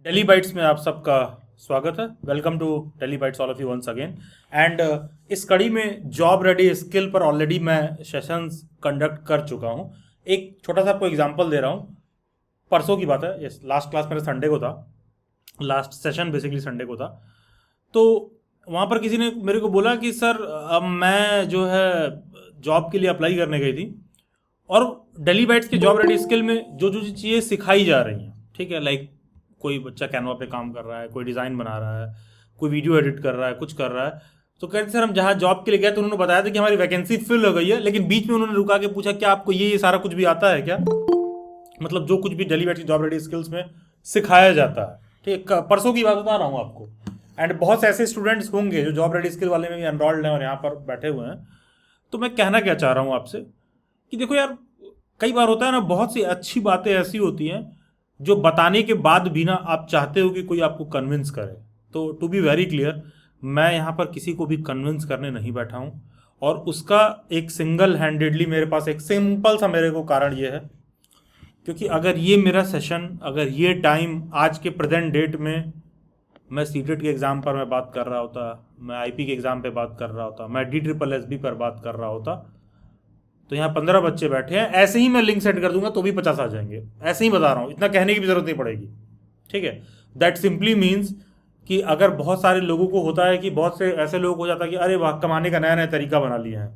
Daily bytes में आप सबका स्वागत है। Welcome to Daily Bites all of you once again. And इस कड़ी में जॉब रेडी स्किल पर ऑलरेडी मैं सेशंस कंडक्ट कर चुका हूँ। एक छोटा सा आपको एग्जांपल दे रहा हूँ। परसों की बात है, यस, लास्ट क्लास मेरा संडे को था, लास्ट सेशन बेसिकली संडे को था। तो वहाँ पर किसी ने मेरे को बोला कि सर अब मैं जो है जॉब के लिए अप्लाई करने गई थी और डेली बाइट्स के जॉब रेडी स्किल में जो जो चीज़ें सिखाई जा रही हैं, ठीक है, लाइक कोई बच्चा कैनवा पे काम कर रहा है, कोई डिज़ाइन बना रहा है, कोई वीडियो एडिट कर रहा है, कुछ कर रहा है। तो कहते सर हम जहाँ जॉब के लिए गए तो उन्होंने बताया था कि हमारी वैकेंसी फिल हो गई है, लेकिन बीच में उन्होंने रुका के पूछा क्या आपको ये सारा कुछ भी आता है क्या, मतलब जो कुछ भी daily basis job ready skills में सिखाया जाता है। ठीक है, परसों की बात बता रहा हूँ आपको। एंड बहुत से ऐसे स्टूडेंट्स होंगे जो जॉब रेडी स्किल वाले में भी एनरोल्ड हैं और यहाँ पर बैठे हुए हैं। तो मैं कहना क्या चाह रहा हूँ आपसे कि देखो यार, कई बार होता है ना, बहुत सी अच्छी बातें ऐसी होती हैं जो बताने के बाद भी ना आप चाहते हो कि कोई आपको कन्विंस करे। तो टू बी वेरी क्लियर, मैं यहाँ पर किसी को भी कन्विंस करने नहीं बैठा हूँ, और उसका एक सिंगल हैंडेडली मेरे पास एक सिंपल सा मेरे को कारण ये है, क्योंकि अगर ये मेरा सेशन, अगर ये टाइम आज के प्रेजेंट डेट में मैं सीटेट के एग्ज़ाम पर मैं बात कर रहा होता, मैं आईपी के एग्ज़ाम पे बात कर रहा होता, मैं DSSB पर बात कर रहा होता, तो यहाँ 15 बच्चे बैठे हैं, ऐसे ही मैं लिंक सेंड कर दूंगा तो भी 50 आ जाएंगे। ऐसे ही बता रहा हूँ, इतना कहने की भी जरूरत नहीं पड़ेगी। ठीक है, दैट सिंपली मीन्स कि अगर बहुत सारे लोगों को होता है कि बहुत से ऐसे लोग हो जाता है कि अरे वाह, कमाने का नया नया तरीका बना लिया है,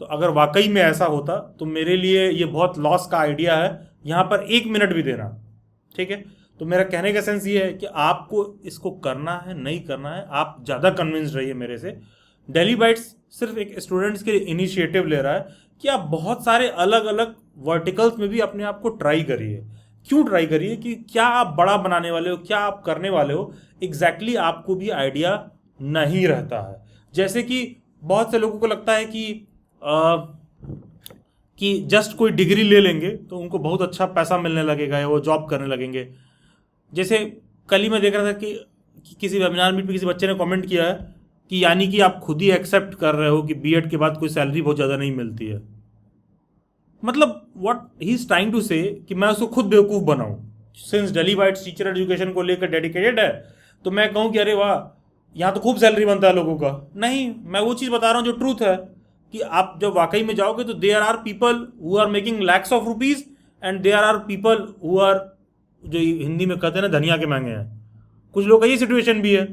तो अगर वाकई में ऐसा होता तो मेरे लिए ये बहुत लॉस का आइडिया है यहाँ पर 1 मिनट भी देना। ठीक है, तो मेरा कहने का सेंस ये है कि आपको इसको करना है, नहीं करना है, आप ज़्यादा कन्विंस रहिए मेरे से। डेली बाइट्स सिर्फ एक स्टूडेंट्स के लिए इनिशिएटिव ले रहा है कि आप बहुत सारे अलग अलग वर्टिकल्स में भी अपने आप को ट्राई करिए। क्यों ट्राई करिए? कि क्या आप बड़ा बनाने वाले हो, क्या आप करने वाले हो, एग्जैक्टली आपको भी आइडिया नहीं रहता है। जैसे कि बहुत से लोगों को लगता है कि जस्ट कोई डिग्री ले लेंगे तो उनको बहुत अच्छा पैसा मिलने लगेगा या वो जॉब करने लगेंगे। जैसे कल ही मैं देख रहा था कि किसी वेबिनार में किसी बच्चे ने कमेंट किया है कि यानी कि आप खुद ही एक्सेप्ट कर रहे हो कि बीएड के बाद कोई सैलरी बहुत ज़्यादा नहीं मिलती है। मतलब what he is trying to say कि मैं उसको खुद बेवकूफ़ बनाऊं। Since Daily Bites teacher education को लेकर डेडिकेटेड है, तो मैं कहूं कि अरे वाह, यहाँ तो खूब सैलरी बनता है लोगों का। नहीं, मैं वो चीज़ बता रहा हूँ जो ट्रूथ है, कि आप जब वाकई में जाओगे तो there are people who are making lakhs of rupees, and there are people who are, जो हिंदी में कहते हैं ना, धनिया के महंगे हैं। कुछ लोग का ये सिचुएशन भी है।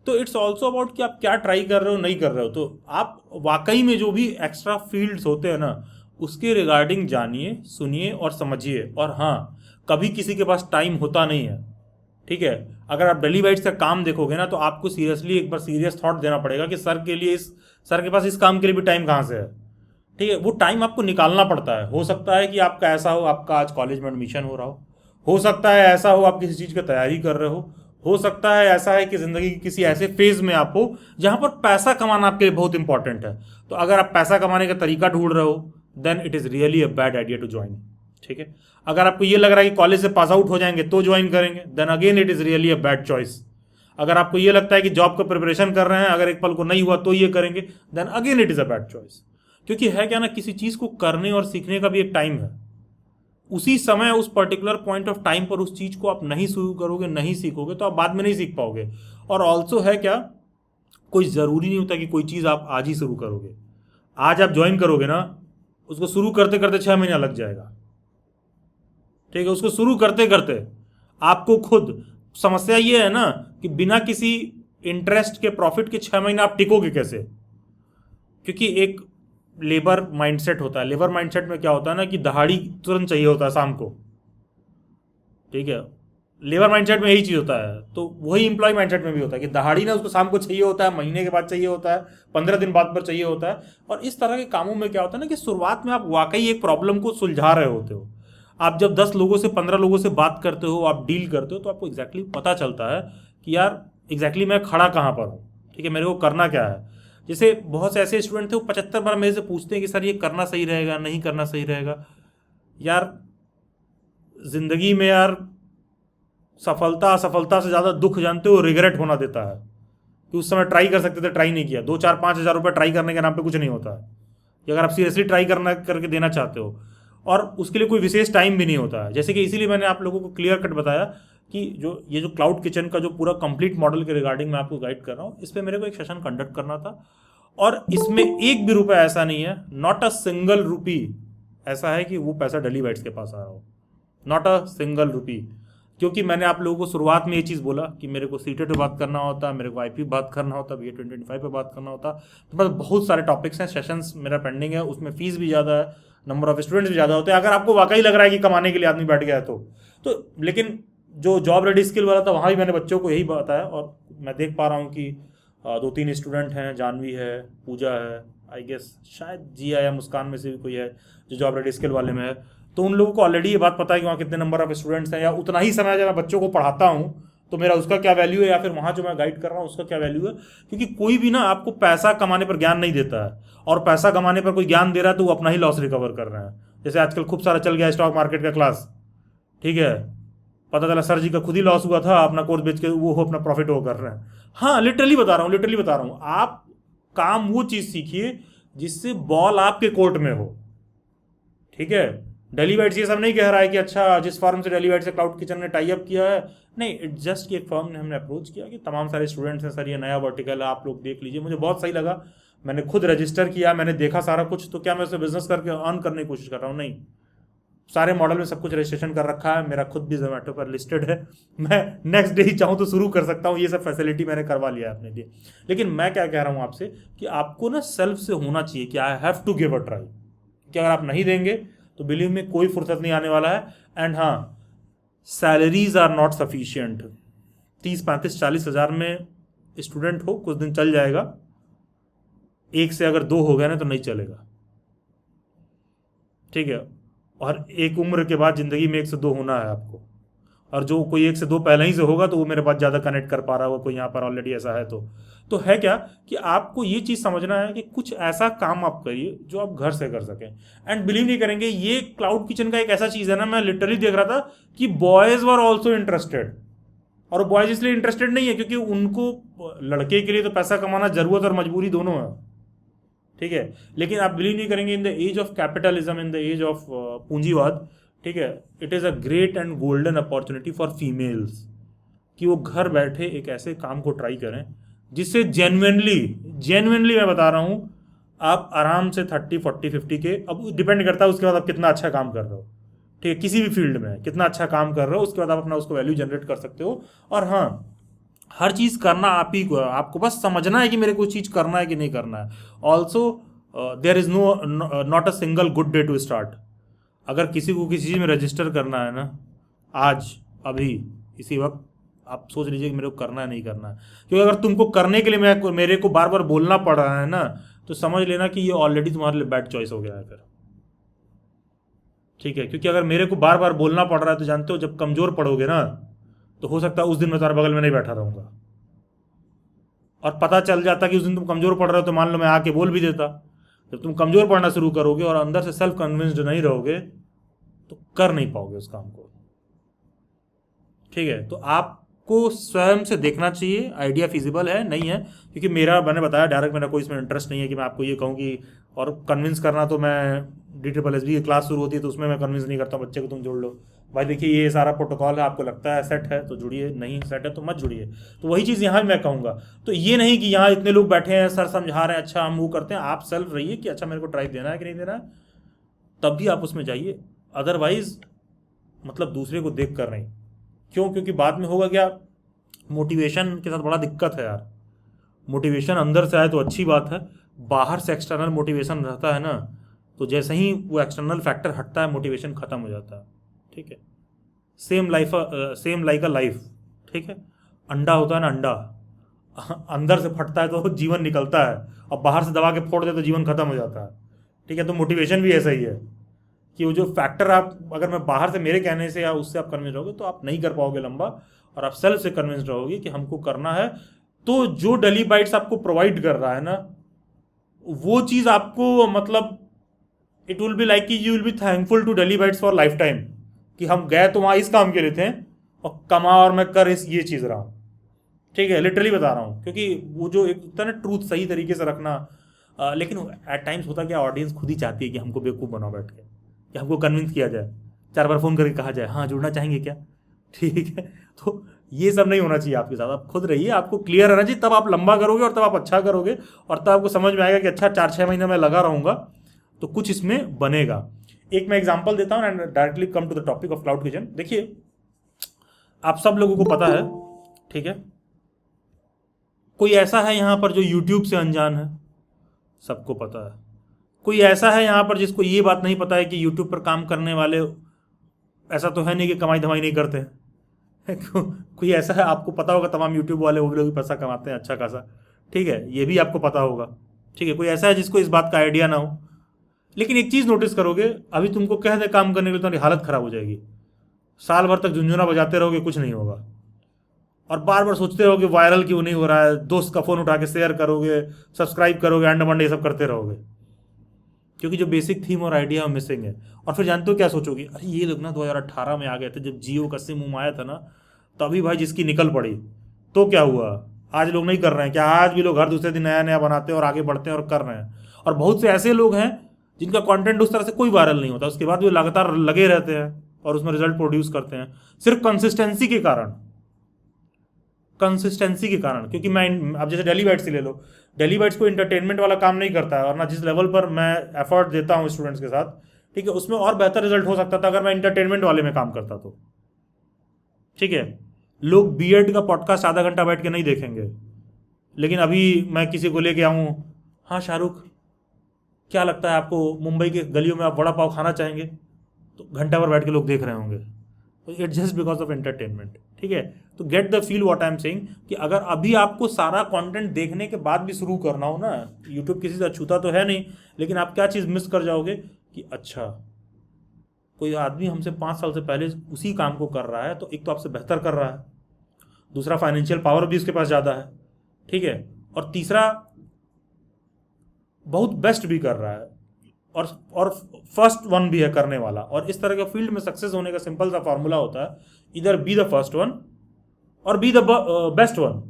तो इट्स ऑल्सो अबाउट कि आप क्या ट्राई कर रहे हो, नहीं कर रहे हो। तो आप वाकई में जो भी एक्स्ट्रा फील्ड्स होते हैं ना, उसके रिगार्डिंग जानिए, सुनिए और समझिए। और हाँ, कभी किसी के पास टाइम होता नहीं है। ठीक है, अगर आप डेली बाइट्स का काम देखोगे ना, तो आपको सीरियसली एक बार सीरियस थॉट देना पड़ेगा कि सर के पास इस काम के लिए भी टाइम कहाँ से है। ठीक है, वो टाइम आपको निकालना पड़ता है। हो सकता है कि आपका ऐसा हो, आपका आज कॉलेज में एडमिशन हो रहा हो सकता है ऐसा हो आप किसी चीज़ की तैयारी कर रहे हो सकता है ऐसा है कि ज़िंदगी के किसी ऐसे फेज में आप हो जहाँ पर पैसा कमाना आपके लिए बहुत इंपॉर्टेंट है। तो अगर आप पैसा कमाने का तरीका ढूंढ रहे हो, then it is really a bad idea to join. ठीक है, अगर आपको ये लग रहा है कि कॉलेज से पास आउट हो जाएंगे तो ज्वाइन करेंगे, then again it is really a bad choice. अगर आपको ये लगता है कि जॉब का प्रिपरेशन कर रहे हैं, अगर एक पल को नहीं हुआ तो ये करेंगे, then again it is a bad choice. क्योंकि है क्या ना, किसी चीज़ को करने और सीखने का भी एक टाइम है। उसी समय, उस पर्टिकुलर पॉइंट ऑफ टाइम पर उस चीज़ को आप नहीं शुरू करोगे, नहीं सीखोगे, तो आप बाद में नहीं सीख पाओगे। और ऑल्सो है क्या, कोई ज़रूरी नहीं होता कि कोई चीज़ आप आज ही शुरू करोगे। आज आप ज्वाइन करोगे ना, उसको शुरू करते करते 6 महीना लग जाएगा। ठीक है, उसको शुरू करते करते आपको खुद समस्या ये है ना कि बिना किसी इंटरेस्ट के, प्रॉफिट के 6 महीना आप टिकोगे कैसे? क्योंकि एक लेबर माइंडसेट होता है। लेबर माइंडसेट में क्या होता है ना कि दहाड़ी तुरंत चाहिए होता है शाम को। ठीक है, लेबर माइंडसेट में यही चीज़ होता है। तो वही एम्प्लॉय माइंडसेट में भी होता है कि दहाड़ी ना उसको शाम को चाहिए होता है, महीने के बाद चाहिए होता है, 15 दिन बाद पर चाहिए होता है। और इस तरह के कामों में क्या होता है ना कि शुरुआत में आप वाकई एक प्रॉब्लम को सुलझा रहे होते हो। आप जब 10 लोगों से, 15 लोगों से बात करते हो, आप डील करते हो, तो आपको एग्जैक्टली पता चलता है कि यार एग्जैक्टली मैं खड़ा कहाँ पर हूँ। ठीक है, मेरे को करना क्या है। जैसे बहुत से ऐसे स्टूडेंट थे, वो 75 बार मेरे से पूछते हैं कि सर ये करना सही रहेगा, नहीं करना सही रहेगा। यार जिंदगी में यार, सफलता असफलता से ज़्यादा दुख जानते हो रिग्रेट होना देता है कि उस समय ट्राई कर सकते थे, ट्राई नहीं किया। 2 4 5 हज़ार रुपये ट्राई करने के नाम पे कुछ नहीं होता है। कि अगर आप सीरियसली ट्राई करना करके देना चाहते हो, और उसके लिए कोई विशेष टाइम भी नहीं होता है। जैसे कि इसीलिए मैंने आप लोगों को क्लियर कट बताया कि जो ये जो क्लाउड किचन का जो पूरा कंप्लीट मॉडल के रिगार्डिंग मैं आपको गाइड कर रहा हूँ, इस पर मेरे को एक सेशन कंडक्ट करना था, और इसमें एक भी रुपया ऐसा नहीं है, नॉट अ सिंगल रुपी ऐसा है कि वो पैसा डेली बाइट्स के पास आ रहा हो, नॉट अ सिंगल रुपी। क्योंकि मैंने आप लोगों को शुरुआत में ये चीज़ बोला कि मेरे को सीटेट पे बात करना होता, मेरे को आईपी बात करना होता, BA 2025 पे बात करना होता, तो बस बहुत सारे टॉपिक्स हैं, सेशंस मेरा पेंडिंग है, उसमें फीस भी ज़्यादा है, नंबर ऑफ स्टूडेंट्स भी ज़्यादा होते हैं। अगर आपको वाकई लग रहा है कि कमाने के लिए आदमी बैठ गया है तो लेकिन जो जॉब रेडी स्किल वाला था वहाँ भी मैंने बच्चों को यही बताया, और मैं देख पा रहा हूँ कि 2-3 स्टूडेंट हैं, जानवी है, पूजा है, आई गेस शायद जिया या मुस्कान में से भी कोई है जो जॉब रेडी स्किल वाले में है, तो उन लोगों को ऑलरेडी ये बात पता है कि वहाँ कितने नंबर ऑफ स्टूडेंट्स हैं, या उतना ही समय जब मैं बच्चों को पढ़ाता हूँ तो मेरा उसका क्या वैल्यू है, या फिर वहाँ जो मैं गाइड कर रहा हूँ उसका क्या वैल्यू है। क्योंकि कोई भी ना आपको पैसा कमाने पर ज्ञान नहीं देता है, और पैसा कमाने पर कोई ज्ञान दे रहा है तो वो अपना ही लॉस रिकवर कर रहे हैं। जैसे आजकल खूब सारा चल गया स्टॉक मार्केट का क्लास, ठीक है, पता चला सर जी का खुद ही लॉस हुआ था, अपना कोर्स बेच के वो अपना प्रॉफिट वो कर रहे हैं। हाँ, लिटरली बता रहा हूँ, आप काम वो चीज़ सीखिए जिससे बॉल आपके कोर्ट में हो, ठीक है। डेली बाइट्स ये सब नहीं कह रहा है कि अच्छा जिस फर्म से डेली बाइट्स से क्लाउड किचन ने टाई अप किया है, नहीं, इट्स जस्ट कि एक फर्म ने हमने अप्रोच किया कि तमाम सारे स्टूडेंट्स हैं सर, ये नया वर्टिकल है, आप लोग देख लीजिए। मुझे बहुत सही लगा, मैंने खुद रजिस्टर किया, मैंने देखा सारा कुछ, तो क्या मैं उसे बिजनेस करके अर्न करने की कोशिश कर रहा हूँ? नहीं, सारे मॉडल में सब कुछ रजिस्ट्रेशन कर रखा है, मेरा खुद भी जोमेटो पर लिस्टेड है, मैं नेक्स्ट डे ही चाहूँ तो शुरू कर सकता हूँ, ये सब फैसिलिटी मैंने करवा लिया है अपने लिए। लेकिन मैं क्या कह रहा हूँ आपसे कि आपको ना सेल्फ से होना चाहिए कि I have to give a try, कि अगर आप नहीं देंगे तो बिलीव में कोई फुर्सत नहीं आने वाला है। एंड हाँ, सैलरीज आर नॉट सफिशियंट। 30-35-40 हज़ार में स्टूडेंट हो, कुछ दिन चल जाएगा, एक से अगर 2 हो गए ना तो नहीं चलेगा, ठीक है। और एक उम्र के बाद ज़िंदगी में 1 से 2 होना है आपको, और जो कोई 1 से 2 पहले ही से होगा तो वो मेरे पास ज़्यादा कनेक्ट कर पा रहा होगा, कोई यहाँ पर ऑलरेडी ऐसा है तो है क्या कि आपको ये चीज़ समझना है कि कुछ ऐसा काम आप करिए जो आप घर से कर सकें। एंड बिलीव नहीं करेंगे, ये क्लाउड किचन का एक ऐसा चीज़ है ना, मैं लिटरली देख रहा था कि बॉयज़ वर ऑल्सो इंटरेस्टेड, और बॉयज़ इसलिए इंटरेस्टेड नहीं है क्योंकि उनको लड़के के लिए तो पैसा कमाना जरूरत और मजबूरी दोनों है, ठीक है। लेकिन आप बिलीव नहीं करेंगे, in the age of capitalism, in the age of पूंजीवाद, ठीक है, it is a great and golden opportunity for females कि वो घर बैठे एक ऐसे काम को ट्राई करें जिससे जेन्युइनली मैं बता रहा हूँ, आप आराम से 30-40-50 के, अब डिपेंड करता है उसके बाद आप कितना अच्छा काम कर रहे हो, ठीक है, किसी भी फील्ड में कितना अच्छा काम कर रहे हो, उसके बाद आप अपना उसको वैल्यू जनरेट कर सकते हो। और हाँ, हर चीज़ करना आप ही को है, आपको बस समझना है कि मेरे को चीज़ करना है कि नहीं करना है। Also there is not a single good day to start. अगर किसी को किसी चीज़ में रजिस्टर करना है ना, आज अभी इसी वक्त आप सोच लीजिए कि मेरे को करना है नहीं करना है, क्योंकि अगर तुमको करने के लिए मेरे को बार बार बोलना पड़ रहा है ना, तो समझ लेना कि ये ऑलरेडी तुम्हारे लिए बैड चॉइस हो गया है फिर, ठीक है। क्योंकि अगर मेरे को बार बार बोलना पड़ रहा है तो जानते हो जब कमज़ोर पड़ोगे ना तो हो सकता है उस दिन मैं तुम्हारे बगल में नहीं बैठा रहूँगा, और पता चल जाता कि उस दिन तुम कमज़ोर पड़ रहे हो तो मान लो मैं आके बोल भी देता। जब तुम कमज़ोर पड़ना शुरू करोगे और अंदर से सेल्फ कन्विंस्ड नहीं रहोगे तो कर नहीं पाओगे उस काम को, ठीक है। तो आपको स्वयं से देखना चाहिए आइडिया फिजिबल है नहीं है, क्योंकि मैंने बताया डायरेक्ट मेरा कोई इसमें इंटरेस्ट नहीं है कि मैं आपको ये कहूँ कि, और कन्विंस करना तो मैं DSSB की क्लास शुरू होती है तो उसमें मैं कन्विंस नहीं करता बच्चे को तुम जोड़ लो, भाई देखिए ये सारा प्रोटोकॉल है, आपको लगता है सेट है तो जुड़िए, नहीं सेट है तो मत जुड़िए। तो वही चीज़ यहाँ भी मैं कहूँगा, तो ये नहीं कि यहाँ इतने लोग बैठे हैं सर समझा रहे हैं, अच्छा हम वो करते हैं, आप सेल्फ रहिए कि अच्छा मेरे को ट्राई देना है कि नहीं देना है, तब भी आप उसमें जाइए। अदरवाइज मतलब दूसरे को देख कर नहीं, क्यों? क्योंकि बाद में होगा क्या, मोटिवेशन के साथ बड़ा दिक्कत है यार। मोटिवेशन अंदर से आए तो अच्छी बात है, बाहर से एक्सटर्नल मोटिवेशन रहता है ना, तो जैसे ही वो एक्सटर्नल फैक्टर हटता है मोटिवेशन खत्म हो जाता है, ठीक है। सेम लाइक अ लाइफ, ठीक है। अंडा होता है ना, अंडा अंदर से फटता है तो जीवन निकलता है, और बाहर से दबा के फोड़ दे तो जीवन खत्म हो जाता है, ठीक है। तो मोटिवेशन भी ऐसा ही है कि वो जो फैक्टर आप, अगर मैं बाहर से मेरे कहने से या उससे आप कन्विंस रहोगे तो आप नहीं कर पाओगे लंबा, और आप सेल्फ से कन्विंस रहोगे कि हमको करना है। तो जो डेली बाइट्स आपको प्रोवाइड कर रहा है ना, वो चीज़ आपको मतलब इट विल बी लाइक कि you will be thankful to Daily Bites for lifetime, कि हम गए तो वहाँ इस काम के लिए थे और कमा और मैं कर ये चीज़ रहा हूँ, ठीक है। लिटरली बता रहा हूँ, क्योंकि वो जो एक होता है ना ट्रूथ सही तरीके से रखना, लेकिन एट टाइम्स होता क्या, ऑडियंस खुद ही चाहती है कि हमको बेवकूफ़ बनाओ बैठ के, कि हमको कन्विंस किया जाए, 4 बार फ़ोन करके कहा जाए हाँ जुड़ना चाहेंगे क्या, ठीक है, तो ये सब नहीं होना चाहिए आपके साथ। आप खुद रहिए, आपको क्लियर रहना चाहिए, तब आप लंबा करोगे और तब आप अच्छा करोगे, और तब आपको समझ में आएगा कि अच्छा 4-6 महीने में लगा रहूँगा तो कुछ इसमें बनेगा। एक मैं एग्जांपल देता हूँ and directly come to the topic of cloud kitchen. देखिए, आप सब लोगों को पता है, ठीक है, कोई ऐसा है यहाँ पर जो यूट्यूब से अनजान है? सबको पता है। कोई ऐसा है यहाँ पर जिसको ये बात नहीं पता है कि यूट्यूब पर काम करने वाले ऐसा तो है नहीं कि कमाई धमाई नहीं करते हैं। कोई ऐसा है, आपको पता होगा तमाम यूट्यूब वाले वो भी लोग भी पैसा कमाते हैं अच्छा खासा, ठीक है, ये भी आपको पता होगा, ठीक है। कोई ऐसा है जिसको इस बात का आइडिया ना हो। लेकिन एक चीज़ नोटिस करोगे, अभी तुमको कह दे काम करने के लिए, तुम्हारी हालत खराब हो जाएगी। साल भर तक झुंझुना बजाते रहोगे, कुछ नहीं होगा, और बार बार सोचते रहोगे वायरल क्यों नहीं हो रहा है, दोस्त का फ़ोन उठा के शेयर करोगे, सब्सक्राइब करोगे, अंडा मंडे ये सब करते रहोगे, क्योंकि जो बेसिक थीम और आइडिया मिसिंग है। और फिर जानते हो क्या सोचोगे, अरे ये लोग ना 2018 में आ गए थे, जब जियो का सिम आया था ना, तभी भाई जिसकी निकल पड़ी, तो क्या हुआ, आज लोग नहीं कर रहे हैं क्या? आज भी लोग हर दूसरे दिन नया नया बनाते हैं और आगे बढ़ते हैं और कर रहे हैं। और बहुत से ऐसे लोग हैं जिनका कंटेंट उस तरह से कोई वायरल नहीं होता, उसके बाद भी लगातार लगे रहते हैं और उसमें रिजल्ट प्रोड्यूस करते हैं, सिर्फ कंसिस्टेंसी के कारण। कंसिस्टेंसी के कारण, क्योंकि मैं, अब जैसे डेली बाइट्स ही ले लो, डेली बाइट्स को इंटरटेनमेंट वाला काम नहीं करता है, और ना जिस लेवल पर मैं एफर्ट देता हूँ स्टूडेंट्स के साथ, ठीक है, उसमें और बेहतर रिजल्ट हो सकता था अगर मैं इंटरटेनमेंट वाले में काम करता तो, ठीक है। लोग बीएड का पॉडकास्ट आधा घंटा बैठ के नहीं देखेंगे, लेकिन अभी मैं किसी को लेके आऊँ, हाँ शाहरुख क्या लगता है आपको, मुंबई के गलियों में आप वड़ा पाव खाना चाहेंगे, तो घंटा भर बैठ के लोग देख रहे होंगे। तो it just because of entertainment, ठीक है। तो get the feel what I am saying, कि अगर अभी आपको सारा कंटेंट देखने के बाद भी शुरू करना हो ना, यूट्यूब किसी से अछूता तो है नहीं, लेकिन आप क्या चीज़ मिस कर जाओगे कि अच्छा कोई आदमी हमसे 5 साल से पहले उसी काम को कर रहा है, तो एक तो आपसे बेहतर कर रहा है, दूसरा फाइनेंशियल पावर भी उसके पास ज़्यादा है, ठीक है, और तीसरा बहुत बेस्ट भी कर रहा है, और फर्स्ट वन भी है करने वाला। और इस तरह के फील्ड में सक्सेस होने का सिंपल सा फॉर्मूला होता है, इधर बी द फर्स्ट वन और बी द बेस्ट वन,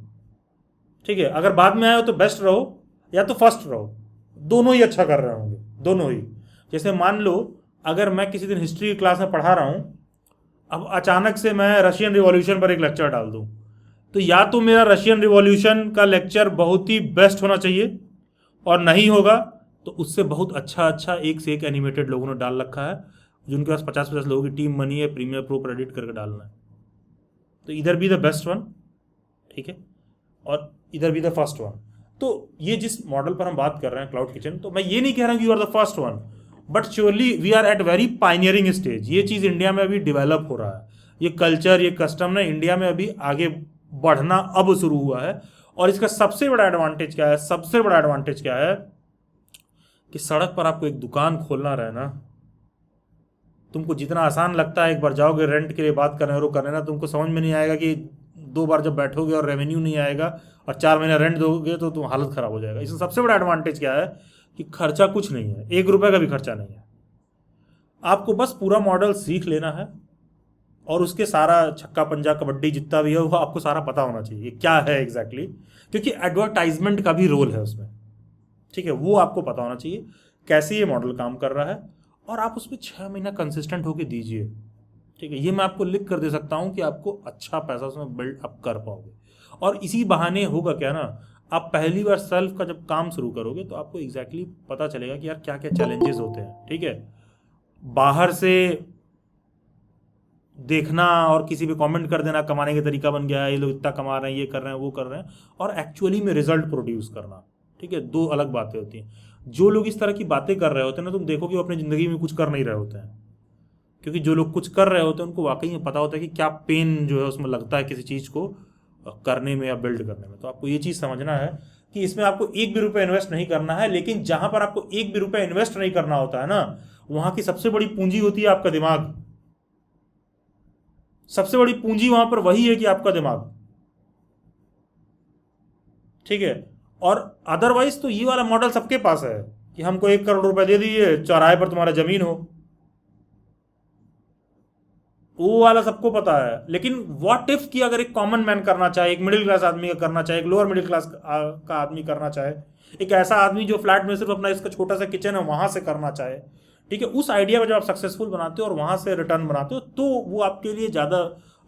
ठीक है। अगर बाद में आए हो तो बेस्ट रहो या तो फर्स्ट रहो, दोनों ही अच्छा कर रहे होंगे, दोनों ही। जैसे मान लो अगर मैं किसी दिन हिस्ट्री की क्लास में पढ़ा रहा हूँ, अब अचानक से मैं रशियन रिवॉल्यूशन पर एक लेक्चर डाल दूँ, तो या तो मेरा रशियन रिवॉल्यूशन का लेक्चर बहुत ही बेस्ट होना चाहिए, और नहीं होगा तो उससे बहुत अच्छा एक से एक एनिमेटेड लोगों ने डाल रखा है, जिनके पास 50-50 लोगों की टीम बनी है, प्रीमियर प्रो पर एडिट करके डालना है। तो इधर भी द बेस्ट वन, ठीक है, और इधर भी द फर्स्ट वन। तो ये जिस मॉडल पर हम बात कर रहे हैं क्लाउड किचन, तो मैं ये नहीं कह रहा हूँ कि you are the first one, but surely we are at very pioneering stage. ये चीज़ इंडिया में अभी डिवेलप हो रहा है, ये कल्चर, ये कस्टम ना इंडिया में अभी आगे बढ़ना अब शुरू हुआ है। और इसका सबसे बड़ा एडवांटेज क्या है, सबसे बड़ा एडवांटेज क्या है कि सड़क पर आपको एक दुकान खोलना रहे ना, तुमको जितना आसान लगता है, एक बार जाओगे रेंट के लिए बात करने और करने ना, तुमको समझ में नहीं आएगा कि 2 बार जब बैठोगे और रेवेन्यू नहीं आएगा और 4 महीने रेंट दोगे तो तुम हालत ख़राब हो जाएगा। इसमें सबसे बड़ा एडवांटेज क्या है कि खर्चा कुछ नहीं है, 1 रुपये का भी खर्चा नहीं है। आपको बस पूरा मॉडल सीख लेना है, और उसके सारा छक्का पंजा कबड्डी जितना भी है वो आपको सारा पता होना चाहिए क्या है एग्जैक्टली, क्योंकि एडवर्टाइजमेंट का भी रोल है उसमें, ठीक है, वो आपको पता होना चाहिए कैसे ये मॉडल काम कर रहा है, और आप उसमें 6 महीना कंसिस्टेंट होकर दीजिए, ठीक है। ये मैं आपको लिख कर दे सकता हूँ कि आपको अच्छा पैसा उसमें बिल्ड अप कर पाओगे। और इसी बहाने होगा क्या ना, आप पहली बार सेल्फ का जब काम शुरू करोगे तो आपको एग्जैक्टली पता चलेगा कि यार क्या क्या चैलेंजेस होते हैं, ठीक है। बाहर से देखना और किसी पे कमेंट कर देना कमाने का तरीका बन गया है, ये लोग इतना कमा रहे हैं, ये कर रहे हैं, वो कर रहे हैं, और एक्चुअली में रिजल्ट प्रोड्यूस करना, ठीक है, 2 अलग बातें होती हैं। जो लोग इस तरह की बातें कर रहे होते हैं ना, तुम देखो कि वो अपनी ज़िंदगी में कुछ कर नहीं रहे होते हैं, क्योंकि जो लोग कुछ कर रहे होते हैं उनको वाकई में पता होता है कि क्या पेन जो है उसमें लगता है किसी चीज़ को करने में या बिल्ड करने में। तो आपको ये चीज़ समझना है कि इसमें आपको 1 भी रुपये इन्वेस्ट नहीं करना है, लेकिन जहाँ पर आपको 1 भी रुपये इन्वेस्ट नहीं करना होता है ना, वहाँ की सबसे बड़ी पूंजी होती है आपका दिमाग। सबसे बड़ी पूंजी वहां पर वही है कि आपका दिमाग, ठीक है। और अदरवाइज तो ये वाला मॉडल सबके पास है कि हमको 1 करोड़ रुपए दे दीजिए, चौराहे पर तुम्हारा जमीन हो, वो वाला सबको पता है। लेकिन व्हाट इफ कि अगर एक कॉमन मैन करना चाहे, एक मिडिल क्लास आदमी का करना चाहे, एक लोअर मिडिल क्लास का आदमी करना चाहे, एक ऐसा आदमी जो फ्लैट में सिर्फ अपना इसका छोटा सा किचन है वहां से करना चाहे, ठीक है, उस आइडिया में जब आप सक्सेसफुल बनाते हो और वहां से रिटर्न बनाते हो, तो वो आपके लिए ज़्यादा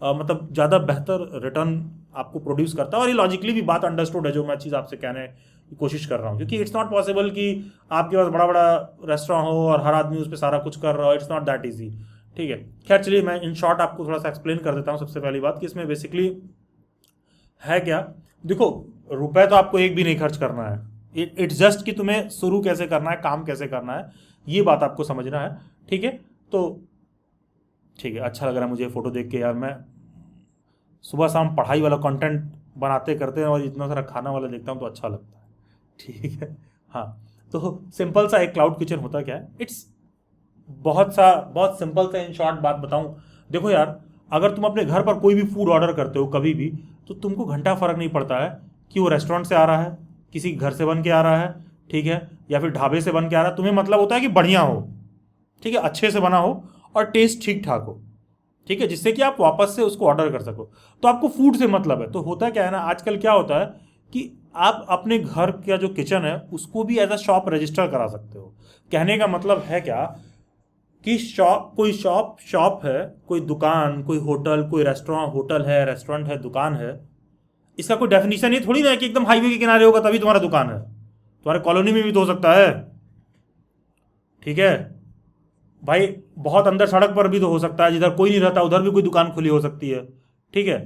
मतलब ज़्यादा बेहतर रिटर्न आपको प्रोड्यूस करता है। और ये लॉजिकली भी बात अंडरस्टूड है जो मैं चीज़ आपसे कहने की कोशिश कर रहा हूँ, क्योंकि इट्स नॉट पॉसिबल कि आपके पास बड़ा बड़ा रेस्टोरेंट हो और हर आदमी उस पर सारा कुछ कर रहा हो। It's not that easy. ठीक है, खैर चलिए मैं इन शॉर्ट आपको थोड़ा सा एक्सप्लेन कर देता हूँ। सबसे पहली बात कि इसमें बेसिकली है क्या, देखो रुपए तो आपको एक भी नहीं खर्च करना है। इट्स जस्ट कि तुम्हें शुरू कैसे करना है, काम कैसे करना है, ये बात आपको समझना है। ठीक है, तो ठीक है, अच्छा लग रहा है मुझे फोटो देख के यार। मैं सुबह शाम पढ़ाई वाला कंटेंट बनाते करते हैं और इतना सारा खाना वाला देखता हूँ तो अच्छा लगता है। ठीक है, हाँ, तो सिंपल सा एक क्लाउड किचन होता क्या है, इट्स बहुत सिंपल सा इन शॉर्ट बात बताऊं। देखो यार, अगर तुम अपने घर पर कोई भी फूड ऑर्डर करते हो कभी भी, तो तुमको घंटा फर्क नहीं पड़ता है कि वो रेस्टोरेंट से आ रहा है, किसी घर से बन के आ रहा है, ठीक है, या फिर ढाबे से बन के आ रहा है। तुम्हें मतलब होता है कि बढ़िया हो, ठीक है, अच्छे से बना हो और टेस्ट ठीक ठाक हो, ठीक है, जिससे कि आप वापस से उसको ऑर्डर कर सको। तो आपको फूड से मतलब है। तो होता क्या है ना, आजकल क्या होता है कि आप अपने घर का जो किचन है उसको भी एज अ शॉप रजिस्टर करा सकते हो। कहने का मतलब है क्या कि कोई शॉप है, कोई दुकान, कोई होटल, कोई रेस्टोरेंट, होटल है, रेस्टोरेंट है, दुकान है, इसका कोई डेफिनेशन ये थोड़ी ना है कि एकदम हाईवे के किनारे होगा तभी तुम्हारा दुकान है। तुम्हारे कॉलोनी में भी तो हो सकता है, ठीक है भाई, बहुत अंदर सड़क पर भी तो हो सकता है, जिधर कोई नहीं रहता उधर भी कोई दुकान खुली हो सकती है। ठीक है,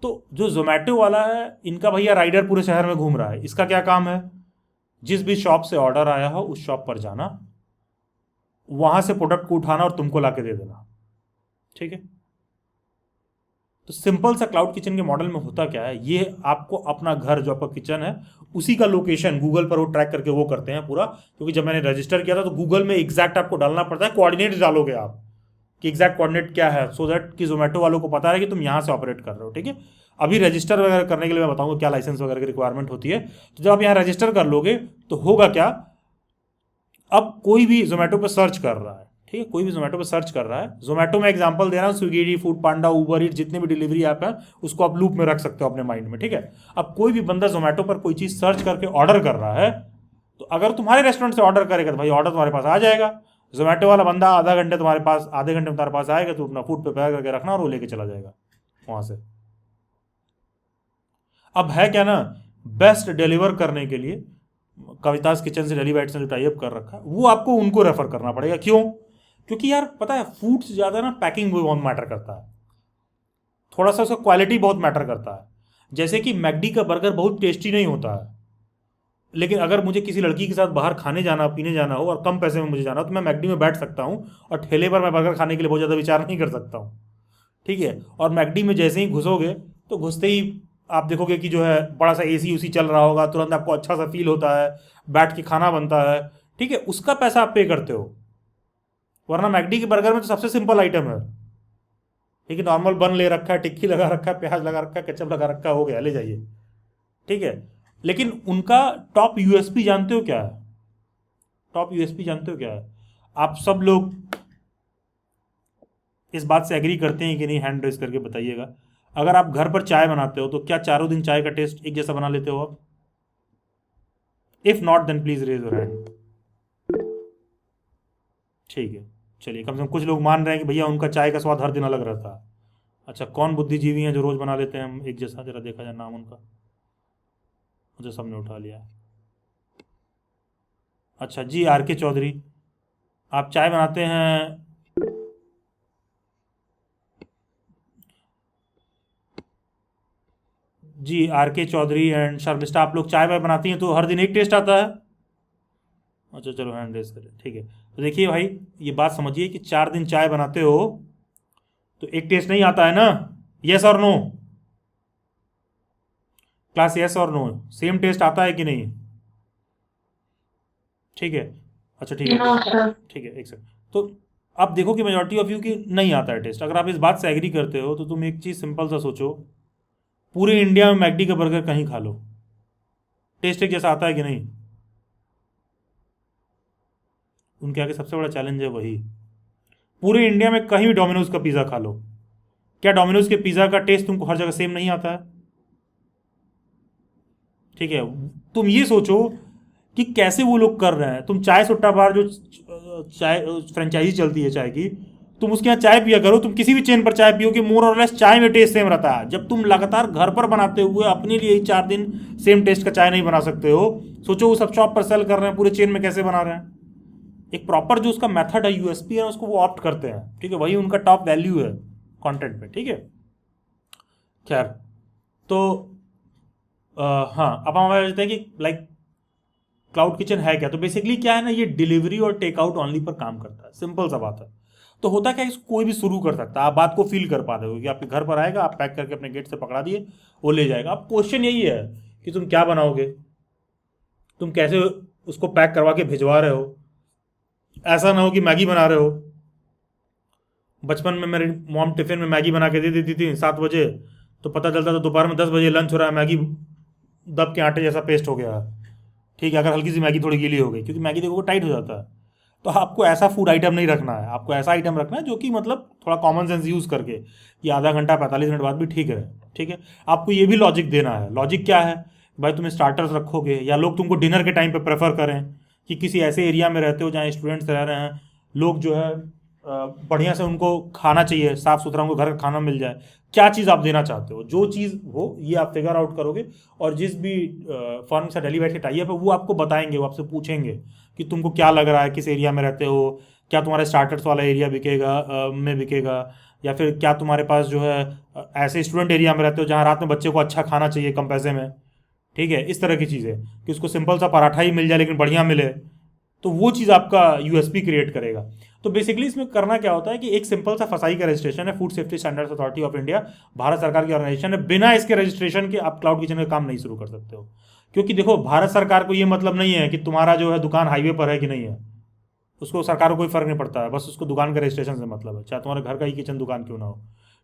तो जो जोमेटो वाला है, इनका भैया राइडर पूरे शहर में घूम रहा है। इसका क्या काम है, जिस भी शॉप से ऑर्डर आया हो उस शॉप पर जाना, वहां से प्रोडक्ट को उठाना और तुमको लाके दे देना। ठीक है, तो सिंपल सा क्लाउड किचन के मॉडल में होता क्या है, ये आपको अपना घर जो आपका किचन है उसी का लोकेशन गूगल पर वो ट्रैक करके वो करते हैं पूरा। क्योंकि जब मैंने रजिस्टर किया था तो गूगल में एग्जैक्ट आपको डालना पड़ता है, कोऑर्डिनेट डालोगे आप कि एग्जैक्ट कोऑर्डिनेट क्या है, सो दैट कि जोमेटो वालों को पता है कि तुम यहाँ से ऑपरेट कर रहे हो। ठीक है, अभी रजिस्टर वगैरह करने के लिए मैं बताऊंगा क्या लाइसेंस वगैरह की रिक्वायरमेंट होती है। तो जब आप यहाँ रजिस्टर कर लोगे तो होगा क्या, अब कोई भी जोमेटो पर सर्च कर रहा है, ठीक है, कोई भी जोमेटो पे सर्च कर रहा है, जोमेटो में एग्जांपल दे रहा हूँ, स्विगी, फूड पांडा, उबर ईट, जितने भी डिलीवरी ऐप है उसको आप लूप में रख सकते हो अपने माइंड में। ठीक है, अब कोई भी बंदा जोमेटो पर कोई चीज सर्च करके ऑर्डर कर रहा है, तो अगर तुम्हारे रेस्टोरेंट से ऑर्डर करेगा तो भाई ऑर्डर तुम्हारे पास आ जाएगा। जोमेटो वाला बंदा आधे घंटे में तुम्हारे पास आएगा, तो अपना फूड प्रिपेयर करके रखना और वो लेके चला जाएगा वहां से। अब है क्या ना, बेस्ट डिलीवर करने के लिए कवितास किचन से डेली बाइट्स ने जो टाइप कर रखा है वो आपको उनको रेफर करना पड़ेगा। क्यों, क्योंकि यार पता है फूड से ज़्यादा ना पैकिंग भी बहुत मैटर करता है, थोड़ा सा उसका क्वालिटी बहुत मैटर करता है। जैसे कि मैकडी का बर्गर बहुत टेस्टी नहीं होता है, लेकिन अगर मुझे किसी लड़की के साथ बाहर खाने जाना, पीने जाना हो और कम पैसे में मुझे जाना हो, तो मैं मैकडी में बैठ सकता हूँ और ठेले पर मैं बर्गर खाने के लिए बहुत ज़्यादा विचार नहीं कर सकता हूँ। ठीक है, और मैकडी में जैसे ही घुसोगे तो घुसते ही आप देखोगे कि जो है बड़ा सा एसी उसी चल रहा होगा, तुरंत आपको अच्छा सा फील होता है, बैठ के खाना बनता है। ठीक है, उसका पैसा आप पे करते हो। वरना मैकडी के बर्गर में तो सबसे सिंपल आइटम है, ठीक है, नॉर्मल बन ले रखा है, टिक्की लगा रखा है, प्याज लगा रखा है, केचप लगा रखा है, हो गया, ले जाइए। ठीक है, लेकिन उनका टॉप यूएसपी जानते हो क्या है, टॉप यूएसपी जानते हो क्या है? आप सब लोग इस बात से एग्री करते हैं कि नहीं, हैंड रेस करके बताइएगा। अगर आप घर पर चाय बनाते हो तो क्या चारों दिन चाय का टेस्ट एक जैसा बना लेते हो आप? If not then please raise your hand. ठीक है, चलिए, कम से कम कुछ लोग मान रहे हैं कि भैया उनका चाय का स्वाद हर दिन अलग रहता है। अच्छा, कौन बुद्धिजीवी हैं जो रोज बना लेते हैं हम एक जैसा, जरा देखा जाए नाम उनका। मुझे सबने उठा लिया। अच्छा जी, आर के चौधरी, आप चाय बनाते हैं। जी, आर के चौधरी एंड शर्मिष्ठा, आप लोग चाय वाय बनाती हैं तो हर दिन एक टेस्ट आता है? अच्छा चलो, हैंड रेस करें, ठीक है। तो देखिए भाई, ये बात समझिए कि 4 दिन चाय बनाते हो तो एक टेस्ट नहीं आता है ना, यस और नो क्लास, यस और नो, सेम टेस्ट आता है कि नहीं? ठीक है, अच्छा ठीक है, ठीक है, एक सेकंड। तो आप देखो कि मेजॉरिटी ऑफ यू की नहीं आता है टेस्ट। अगर आप इस बात से एग्री करते हो तो तुम एक चीज़ सिंपल सा सोचो, पूरे इंडिया में मैकडी का बर्गर कहीं खा लो, टेस्ट एक जैसा आता है कि नहीं? उनके आगे सबसे बड़ा चैलेंज है वही। पूरे इंडिया में कहीं भी डोमिनोज का पिज़्ज़ा खा लो, क्या डोमिनोज के पिज़्ज़ा का टेस्ट तुमको हर जगह सेम नहीं आता है? ठीक है, तुम ये सोचो कि कैसे वो लोग कर रहे हैं। तुम चाय सुट्टा बार जो चाय फ्रेंचाइजी चलती है चाय की, तुम उसके यहाँ चाय पिया करो, तुम किसी भी चेन पर चाय पियो कि मोर और लेस चाय में टेस्ट सेम रहता है। जब तुम लगातार घर पर बनाते हुए अपने लिए ही 4 दिन सेम टेस्ट का चाय नहीं बना सकते हो, सोचो वो सब शॉप पर सेल कर रहे हैं पूरे चेन में कैसे बना रहे हैं। एक प्रॉपर जो उसका मेथड है, यूएसपी है, उसको वो ऑप्ट करते हैं, ठीक है, वही उनका टॉप वैल्यू है कंटेंट पे, ठीक है। खैर, तो हाँ, अब हम कहते हैं कि लाइक क्लाउड किचन है क्या। तो बेसिकली क्या है ना, ये डिलीवरी और टेकआउट ओनली पर काम करता है, सिंपल सा बात है। तो होता क्या है, इसको कोई भी शुरू कर सकता है, आप बात को फील कर पाते हो कि आपके घर पर आएगा, आप पैक करके अपने गेट से पकड़ा दिए, वो ले जाएगा। अब क्वेश्चन यही है कि तुम क्या बनाओगे, तुम कैसे उसको पैक करवा के भिजवा रहे हो। ऐसा ना हो कि मैगी बना रहे हो। बचपन में मेरी मॉम टिफिन में मैगी बना के दे देती थी 7 बजे, तो पता चलता था दोपहर में 10 बजे लंच हो रहा है, मैगी दब के आटे जैसा पेस्ट हो गया है, ठीक है, अगर हल्की सी मैगी थोड़ी गीली हो गई, क्योंकि मैगी देखो टाइट हो जाता है। तो आपको ऐसा फूड आइटम नहीं रखना है, आपको ऐसा आइटम रखना है जो कि मतलब थोड़ा कॉमन सेंस यूज़ करके कि आधा घंटा 45 मिनट बाद भी ठीक है, ठीक है। आपको ये भी लॉजिक देना है। लॉजिक क्या है भाई, तुम स्टार्टर्स रखोगे या लोग तुमको डिनर के टाइम पे प्रेफर करें, कि किसी ऐसे एरिया में रहते हो जहाँ स्टूडेंट्स रह रहे हैं, लोग जो है बढ़िया से उनको खाना चाहिए, साफ़ सुथरा उनको घर का खाना मिल जाए। क्या चीज़ आप देना चाहते हो, जो चीज़ हो ये आप फिगर आउट करोगे, और जिस भी फर्म से डेली वेट के टाइप है वो आपको बताएंगे, वो आपसे पूछेंगे कि तुमको क्या लग रहा है, किस एरिया में रहते हो, क्या तुम्हारे स्टार्टर्स वाला एरिया बिकेगा, या फिर क्या तुम्हारे पास जो है ऐसे स्टूडेंट एरिया में रहते हो जहाँ रात में बच्चे को अच्छा खाना चाहिए कम पैसे में, ठीक है। इस तरह की चीज़ें कि उसको सिंपल सा पराठा ही मिल जाए लेकिन बढ़िया मिले, तो वो चीज़ आपका यूएसपी क्रिएट करेगा। तो बेसिकली इसमें करना क्या होता है कि एक सिंपल सा फसाई का रजिस्ट्रेशन है, food safety standards authority of India, Bharat सरकार की ऑर्गेनाइजेशन है। बिना इसके रजिस्ट्रेशन के आप क्लाउड किचन का काम नहीं शुरू कर सकते हो, क्योंकि देखो भारत सरकार को ये मतलब नहीं है कि तुम्हारा जो है दुकान हाईवे पर है कि नहीं है, उसको सरकार को कोई फर्क नहीं पड़ता है, बस उसको दुकान के रजिस्ट्रेशन से मतलब है, चाहे तुम्हारे घर का ही किचन दुकान क्यों ना हो,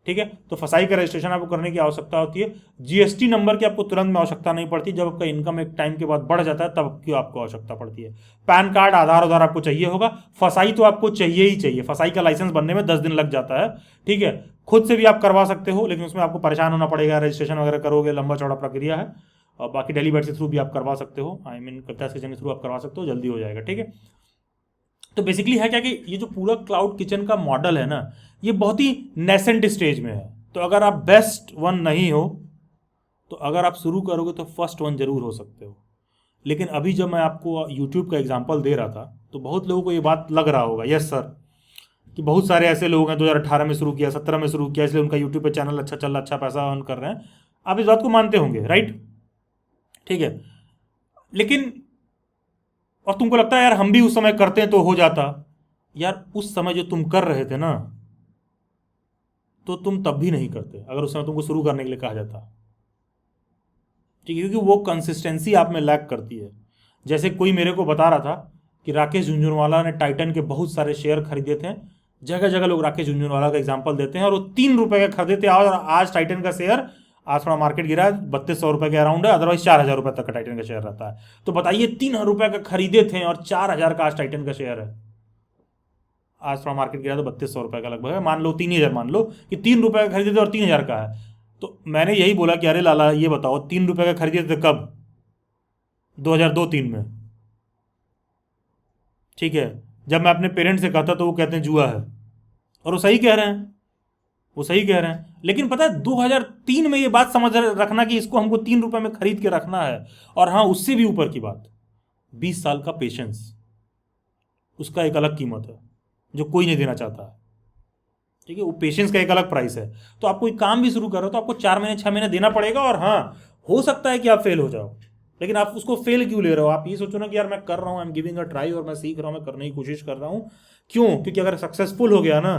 ठीक है। तो फसाई का रजिस्ट्रेशन आपको करने की आवश्यकता होती है। जीएसटी नंबर की आपको तुरंत में आवश्यकता नहीं पड़ती, जब आपका इनकम एक टाइम के बाद बढ़ जाता है तब की आपको आवश्यकता पड़ती है। पैन कार्ड, आधार आपको चाहिए होगा। फसाई तो आपको चाहिए ही चाहिए, फसाई का लाइसेंस बनने में 10 दिन लग जाता है, ठीक है। खुद से भी आप करवा सकते हो, लेकिन उसमें आपको परेशान होना पड़ेगा, रजिस्ट्रेशन वगैरह करोगे, लंबा चौड़ा प्रक्रिया है। और बाकी डेली बैट के थ्रू भी आप करवा सकते हो, आई मीन कविता किचन के थ्रू आप करवा सकते हो, जल्दी हो जाएगा, ठीक है। तो बेसिकली है क्या कि ये जो पूरा क्लाउड किचन का मॉडल है ना, ये बहुत ही नेसेंट स्टेज में है। तो अगर आप बेस्ट वन नहीं हो, तो अगर आप शुरू करोगे तो फर्स्ट वन जरूर हो सकते हो। लेकिन अभी जब मैं आपको यूट्यूब का एग्जांपल दे रहा था, तो बहुत लोगों को ये बात लग रहा होगा, यस सर, कि बहुत सारे ऐसे लोग हैं 2018 में शुरू किया, 17 में शुरू किया, इसलिए उनका यूट्यूब पे चैनल अच्छा चल रहा, अच्छा पैसा अर्न कर रहे हैं। आप इस बात को मानते होंगे, राइट, ठीक है। लेकिन और तुमको लगता है यार हम भी उस समय करते हैं तो हो जाता। यार उस समय जो तुम कर रहे थे ना, तो तुम तब भी नहीं करते अगर उस समय तुमको शुरू करने के लिए कहा जाता, ठीक है, क्योंकि वो कंसिस्टेंसी आप में लैक करती है। जैसे कोई मेरे को बता रहा था कि राकेश झुंझुनवाला ने टाइटन के बहुत सारे शेयर खरीदे थे। जगह जगह लोग राकेश झुंझुनवाला का एग्जाम्पल देते हैं, और वो 3 रुपए का खरीदे थे, और आज टाइटन का शेयर, आज थोड़ा मार्केट गिरा है, 3200 रुपए के अराउंड है, अदरवाइज 4000 रुपए तक का टाइटन का शेयर रहता है। तो बताइए 3 रुपए का खरीदे थे और 4000 का आज टाइटन का शेयर है। आज थोड़ा मार्केट गिरा तो 3200 रुपए का लगभग है, मान लो 3000, मान लो कि 3 रुपए का खरीदे थे और 3000 का है। तो मैंने यही बोला कि अरे लाला ये बताओ 3 रुपए का खरीदे थे कब, 2002-3 में, ठीक है। जब मैं अपने पेरेंट्स से कहता तो वो कहते हैं जुआ है, और वो सही कह रहे हैं, वो सही कह रहे हैं। लेकिन पता है 2003 में ये बात समझ रखना कि इसको हमको 3 रुपए में खरीद के रखना है। और हाँ, उससे भी ऊपर की बात, 20 साल का पेशेंस, उसका एक अलग कीमत है जो कोई नहीं देना चाहता, ठीक है। वो पेशेंस का एक अलग प्राइस है। तो आप कोई काम भी शुरू कर रहे हो तो आपको 4 महीने 6 महीने देना पड़ेगा। और हाँ, हो सकता है कि आप फेल हो जाओ, लेकिन आप उसको फेल क्यों ले रहे हो। आप ये सोचो ना कि यार मैं कर रहा हूँ, I am giving a try, और मैं सीख रहा हूँ, मैं करने की कोशिश कर रहा हूँ। क्यों? क्योंकि अगर सक्सेसफुल हो गया ना,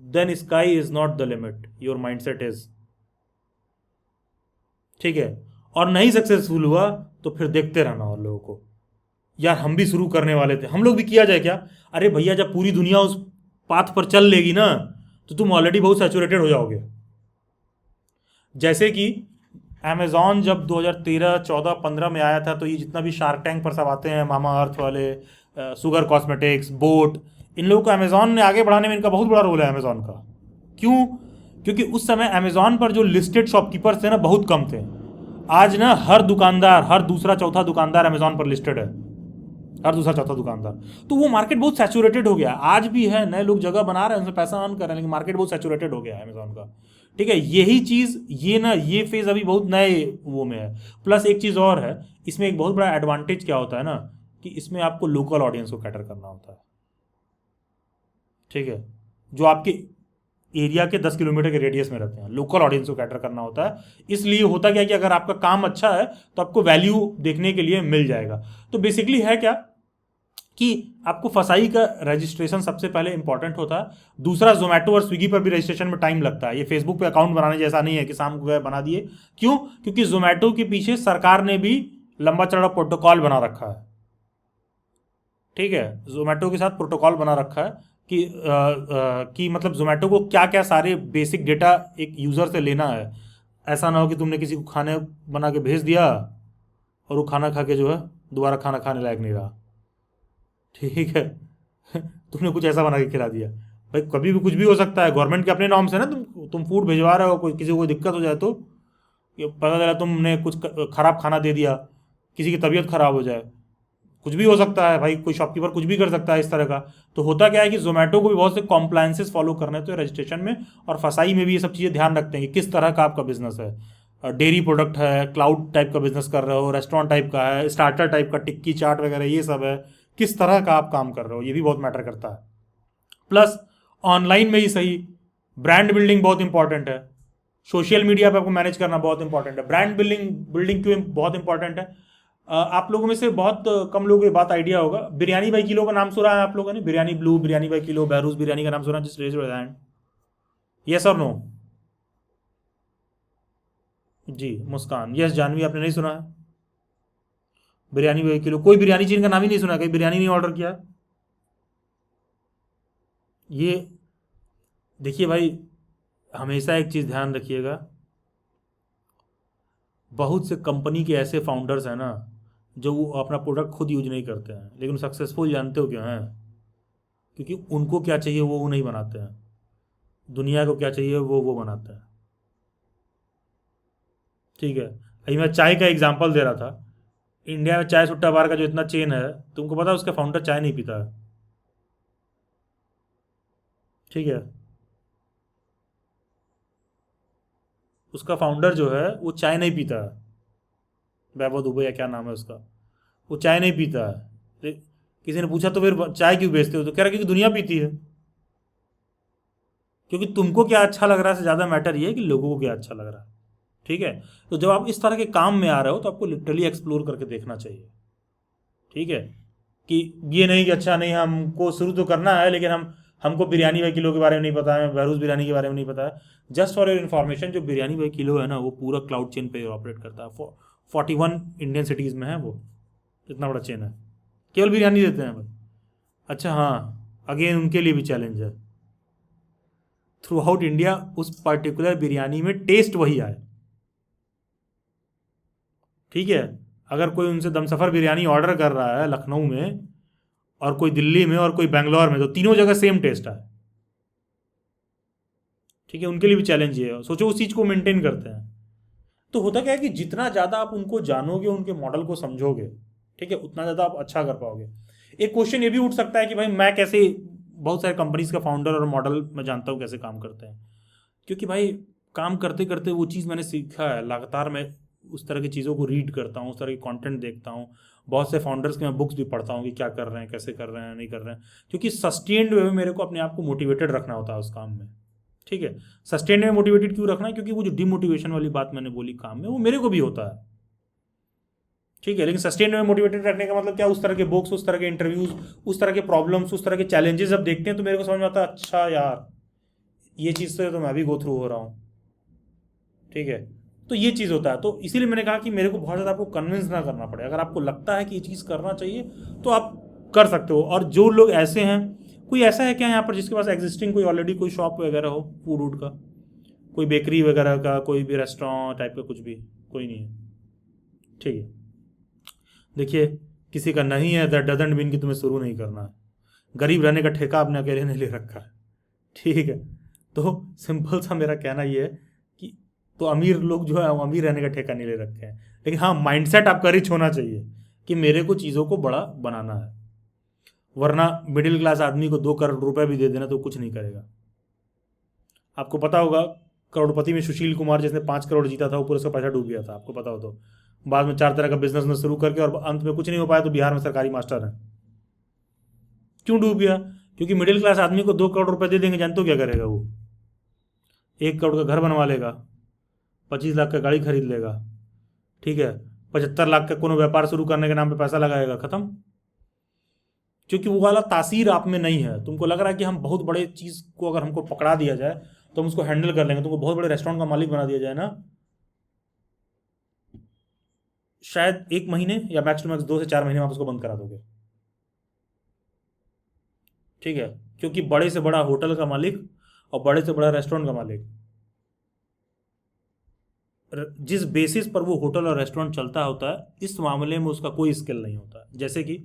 then sky is not the limit, your mindset is, ठीक है। और नहीं सक्सेसफुल हुआ तो फिर देखते रहना और लोगों को, यार हम भी शुरू करने वाले थे, हम लोग भी किया जाए क्या। अरे भैया, जब पूरी दुनिया उस पाथ पर चल लेगी ना, तो तुम ऑलरेडी बहुत सैचुरेटेड हो जाओगे। जैसे कि अमेजॉन जब 2013, 14, 15 में आया था, तो ये जितना भी शार्क टैंक पर सब आते हैं, मामा अर्थ वाले, सुगर कॉस्मेटिक्स, बोट, इन लोगों को अमेजॉन ने आगे बढ़ाने में इनका बहुत बड़ा रोल है अमेजॉन का। क्यों? क्योंकि उस समय अमेजॉन पर जो लिस्टेड शॉपकीपर्स थे ना, बहुत कम थे। आज ना हर दुकानदार, हर दूसरा चौथा दुकानदार अमेजॉन पर लिस्टेड है। हर दूसरा चौथा दुकानदार। तो वो मार्केट बहुत सैचुरेटेड हो गया, आज भी है, नए लोग जगह बना रहे हैं, उनसे पैसा अर्न कर रहे हैं, लेकिन मार्केट बहुत सैचुरेटेड हो गया है अमेजोन का। ठीक है, यही चीज़, ये फेज अभी बहुत नए वो में है। प्लस एक चीज़ और है, इसमें एक बहुत बड़ा एडवांटेज क्या होता है ना, कि इसमें आपको लोकल ऑडियंस को कैटर करना होता है। ठीक है, जो आपके एरिया के 10 किलोमीटर के रेडियस में रहते हैं, लोकल ऑडियंस को कैटर करना होता है। इसलिए होता क्या है कि अगर आपका काम अच्छा है तो आपको वैल्यू देखने के लिए मिल जाएगा। तो बेसिकली है क्या कि आपको फसाई का रजिस्ट्रेशन सबसे पहले इंपॉर्टेंट होता है। दूसरा, जोमेटो और स्विगी पर भी रजिस्ट्रेशन में टाइम लगता है। ये फेसबुक पे अकाउंट बनाने जैसा नहीं है कि शाम को गए बना दिए। क्यों? क्योंकि जोमेटो के पीछे सरकार ने भी लंबा चौड़ा प्रोटोकॉल बना रखा है। ठीक है, जोमेटो के साथ प्रोटोकॉल बना रखा है कि मतलब जोमेटो को क्या क्या सारे बेसिक डेटा एक यूज़र से लेना है। ऐसा ना हो कि तुमने किसी को खाने बना के भेज दिया और वो खाना खा के जो है दोबारा खाना खाने लायक नहीं रहा। ठीक है तुमने कुछ ऐसा बना के खिला दिया। भाई कभी भी कुछ भी हो सकता है, गवर्नमेंट के अपने नॉर्म्स है ना। तुम फूड भिजवा रहे हो, कोई किसी को कोई दिक्कत हो जाए तो ये पता चला तुमने कुछ खराब खाना दे दिया, किसी की तबीयत खराब हो जाए, कुछ भी हो सकता है भाई, कोई शॉपकीपर कुछ भी कर सकता है इस तरह का। तो होता क्या है कि जोमेटो को भी बहुत से कॉम्प्लायंसेस फॉलो करने होते हैं रजिस्ट्रेशन में, और फसाई में भी ये सब चीज़ें ध्यान रखते हैं कि किस तरह का आपका बिजनेस है। डेयरी प्रोडक्ट है, क्लाउड टाइप का बिजनेस कर रहे हो, रेस्टोरेंट टाइप का है, स्टार्टर टाइप का, टिक्की चाट वगैरह ये सब है, किस तरह का आप काम कर रहे हो, ये भी बहुत मैटर करता है। प्लस ऑनलाइन में ही सही, ब्रांड बिल्डिंग बहुत इंपॉर्टेंट है। सोशल मीडिया पे आपको मैनेज करना बहुत इंपॉर्टेंट है। ब्रांड बिल्डिंग बिल्डिंग क्यों बहुत इंपॉर्टेंट है? आप लोगों में से बहुत कम लोगों को ये बात आइडिया होगा। बिरयानी बाई किलो का नाम सुना है आप लोगों ने? Biryani blue, biryani by kilo, Behrouz biryani का नाम सुना? जिस रेज हैंड, यस और नो? जी, मुस्कान, यस। जानवी, आपने नहीं सुना है बिरयानी बाई किलो? कोई बिरयानी चीन का नाम ही नहीं सुना, कहीं बिरयानी नहीं ऑर्डर किया? ये देखिए भाई, हमेशा एक चीज़ ध्यान रखिएगा, बहुत से कंपनी के ऐसे फाउंडर्स हैं ना जो वो अपना प्रोडक्ट खुद यूज नहीं करते हैं, लेकिन सक्सेसफुल जानते हो क्यों हैं? क्योंकि उनको क्या चाहिए वो नहीं बनाते हैं, दुनिया को क्या चाहिए वो बनाते हैं। ठीक है, अभी मैं चाय का एग्जांपल दे रहा था। इंडिया में चाय सुट्टा बार का जो इतना चेन है, तुमको पता है उसका फाउंडर चाय नहीं पीता है। ठीक है, उसका फाउंडर जो है वो चाय नहीं पीता है, वैभव दुबे या क्या नाम है उसका, वो चाय नहीं पीता है। किसी ने पूछा तो फिर चाय क्यों बेचते हो, तो कह रहा क्योंकि दुनिया पीती है। क्योंकि तुमको क्या अच्छा लग रहा है से ज़्यादा मैटर ये है कि लोगों को क्या अच्छा लग रहा है। ठीक है, तो जब आप इस तरह के काम में आ रहे हो तो आपको लिटरली एक्सप्लोर करके देखना चाहिए। ठीक है, कि ये नहीं कि अच्छा नहीं हमको शुरू तो करना है, लेकिन हमको बिरयानी बाई किलो के बारे में नहीं पता है, बहरूज बिरयानी के बारे में नहीं पता है। जस्ट फॉर योर इन्फॉर्मेशन, जो बिरयानी बाई किलो है ना वो पूरा क्लाउड चेन पे ऑपरेट करता है। 41 इंडियन सिटीज़ में है वो, इतना बड़ा चेन है, केवल बिरयानी देते हैं भाई। अच्छा हाँ, अगेन उनके लिए भी चैलेंज है, थ्रू आउट इंडिया उस पर्टिकुलर बिरयानी में टेस्ट वही आए। ठीक है, अगर कोई उनसे दमसफ़र बिरयानी ऑर्डर कर रहा है लखनऊ में, और कोई दिल्ली में, और कोई बेंगलोर में, तो तीनों जगह सेम टेस्ट आए। ठीक है, उनके लिए भी चैलेंज ये है। सोचो उस चीज़ को मेंटेन करते हैं। तो होता क्या है कि जितना ज़्यादा आप उनको जानोगे, उनके मॉडल को समझोगे, ठीक है, उतना ज़्यादा आप अच्छा कर पाओगे। एक क्वेश्चन ये भी उठ सकता है कि भाई मैं कैसे, बहुत सारे कंपनीज का फाउंडर और मॉडल मैं जानता हूँ कैसे काम करते हैं, क्योंकि भाई काम करते करते वो चीज़ मैंने सीखा है। लगातार मैं उस तरह की चीज़ों को रीड करता हूँ, उस तरह की कंटेंट देखता हूँ, बहुत से फाउंडर्स के मैं बुक्स भी पढ़ता हूँ कि क्या कर रहे हैं, कैसे कर रहे हैं, नहीं कर रहे हैं। क्योंकि सस्टेन्ड वे में मेरे को अपने आप को मोटिवेटेड रखना होता है उस काम में। ठीक है, सस्टेन्ड में मोटिवेटेड क्यों रखना है? क्योंकि वो जो डिमोटिवेशन वाली बात मैंने बोली काम में, वो मेरे को भी होता है। ठीक है, लेकिन सस्टेन में मोटिवेटेड रखने का मतलब क्या? उस तरह के बुक्स, उस तरह के इंटरव्यूज, उस तरह के प्रॉब्लम्स, उस तरह के चैलेंजेस जब देखते हैं तो मेरे को समझ में आता है अच्छा यार ये चीज़ से तो मैं भी गो थ्रू हो रहा हूँ। ठीक है, तो ये चीज़ होता है। तो इसीलिए मैंने कहा कि मेरे को बहुत ज़्यादा आपको कन्विंस ना करना पड़े। अगर आपको लगता है कि ये चीज़ करना चाहिए तो आप कर सकते हो। और जो लोग ऐसे हैं, कोई ऐसा है क्या यहाँ पर जिसके पास एग्जिस्टिंग कोई ऑलरेडी कोई शॉप वगैरह हो फूड वूड का, कोई बेकरी वगैरह का, कोई भी रेस्टोरेंट टाइप का, कुछ भी? कोई नहीं है। ठीक है, देखिए, किसी का नहीं है दैट डजंट मीन कि तुम्हें शुरू नहीं करना है। गरीब रहने का ठेका आपने अकेले नहीं ले रखा है। ठीक है, तो सिंपल सा मेरा कहना ये है कि तो अमीर लोग जो है वो अमीर रहने का ठेका नहीं ले रखे हैं, लेकिन हाँ माइंडसेट आपका रिच होना चाहिए कि मेरे को चीज़ों को बड़ा बनाना है, वरना मिडिल क्लास आदमी को 2 करोड़ रुपए भी दे देना तो कुछ नहीं करेगा। आपको पता होगा करोड़पति में सुशील कुमार जिसने 5 करोड़ जीता था, वो पूरा उसका पैसा डूब गया था, आपको पता हो तो। बाद में 4 तरह का बिजनेस में शुरू करके और अंत में कुछ नहीं हो पाया, तो बिहार में सरकारी मास्टर है। क्यों डूब गया? क्योंकि मिडिल क्लास आदमी को 2 करोड़ रुपए दे देंगे, जानते हो क्या करेगा वो? 1 करोड़ का घर बनवा लेगा, 25 लाख का गाड़ी खरीद लेगा, ठीक है, 75 लाख का कोनो व्यापार शुरू करने के नाम पे पैसा लगाएगा, खत्म। क्योंकि वो वाला तासीर आप में नहीं है। तुमको लग रहा है कि हम बहुत बड़े चीज़ को अगर हमको पकड़ा दिया जाए तो हम उसको हैंडल कर लेंगे। तुमको बहुत बड़े रेस्टोरेंट का मालिक बना दिया जाए ना, शायद 1 महीने या मैक्स टू मैक्स 2 से 4 महीने में आप उसको बंद करा दोगे, ठीक है। क्योंकि बड़े से बड़ा होटल का मालिक और बड़े से बड़ा रेस्टोरेंट का मालिक, जिस बेसिस पर वो होटल और रेस्टोरेंट चलता होता है, इस मामले में उसका कोई स्किल नहीं होता। जैसे कि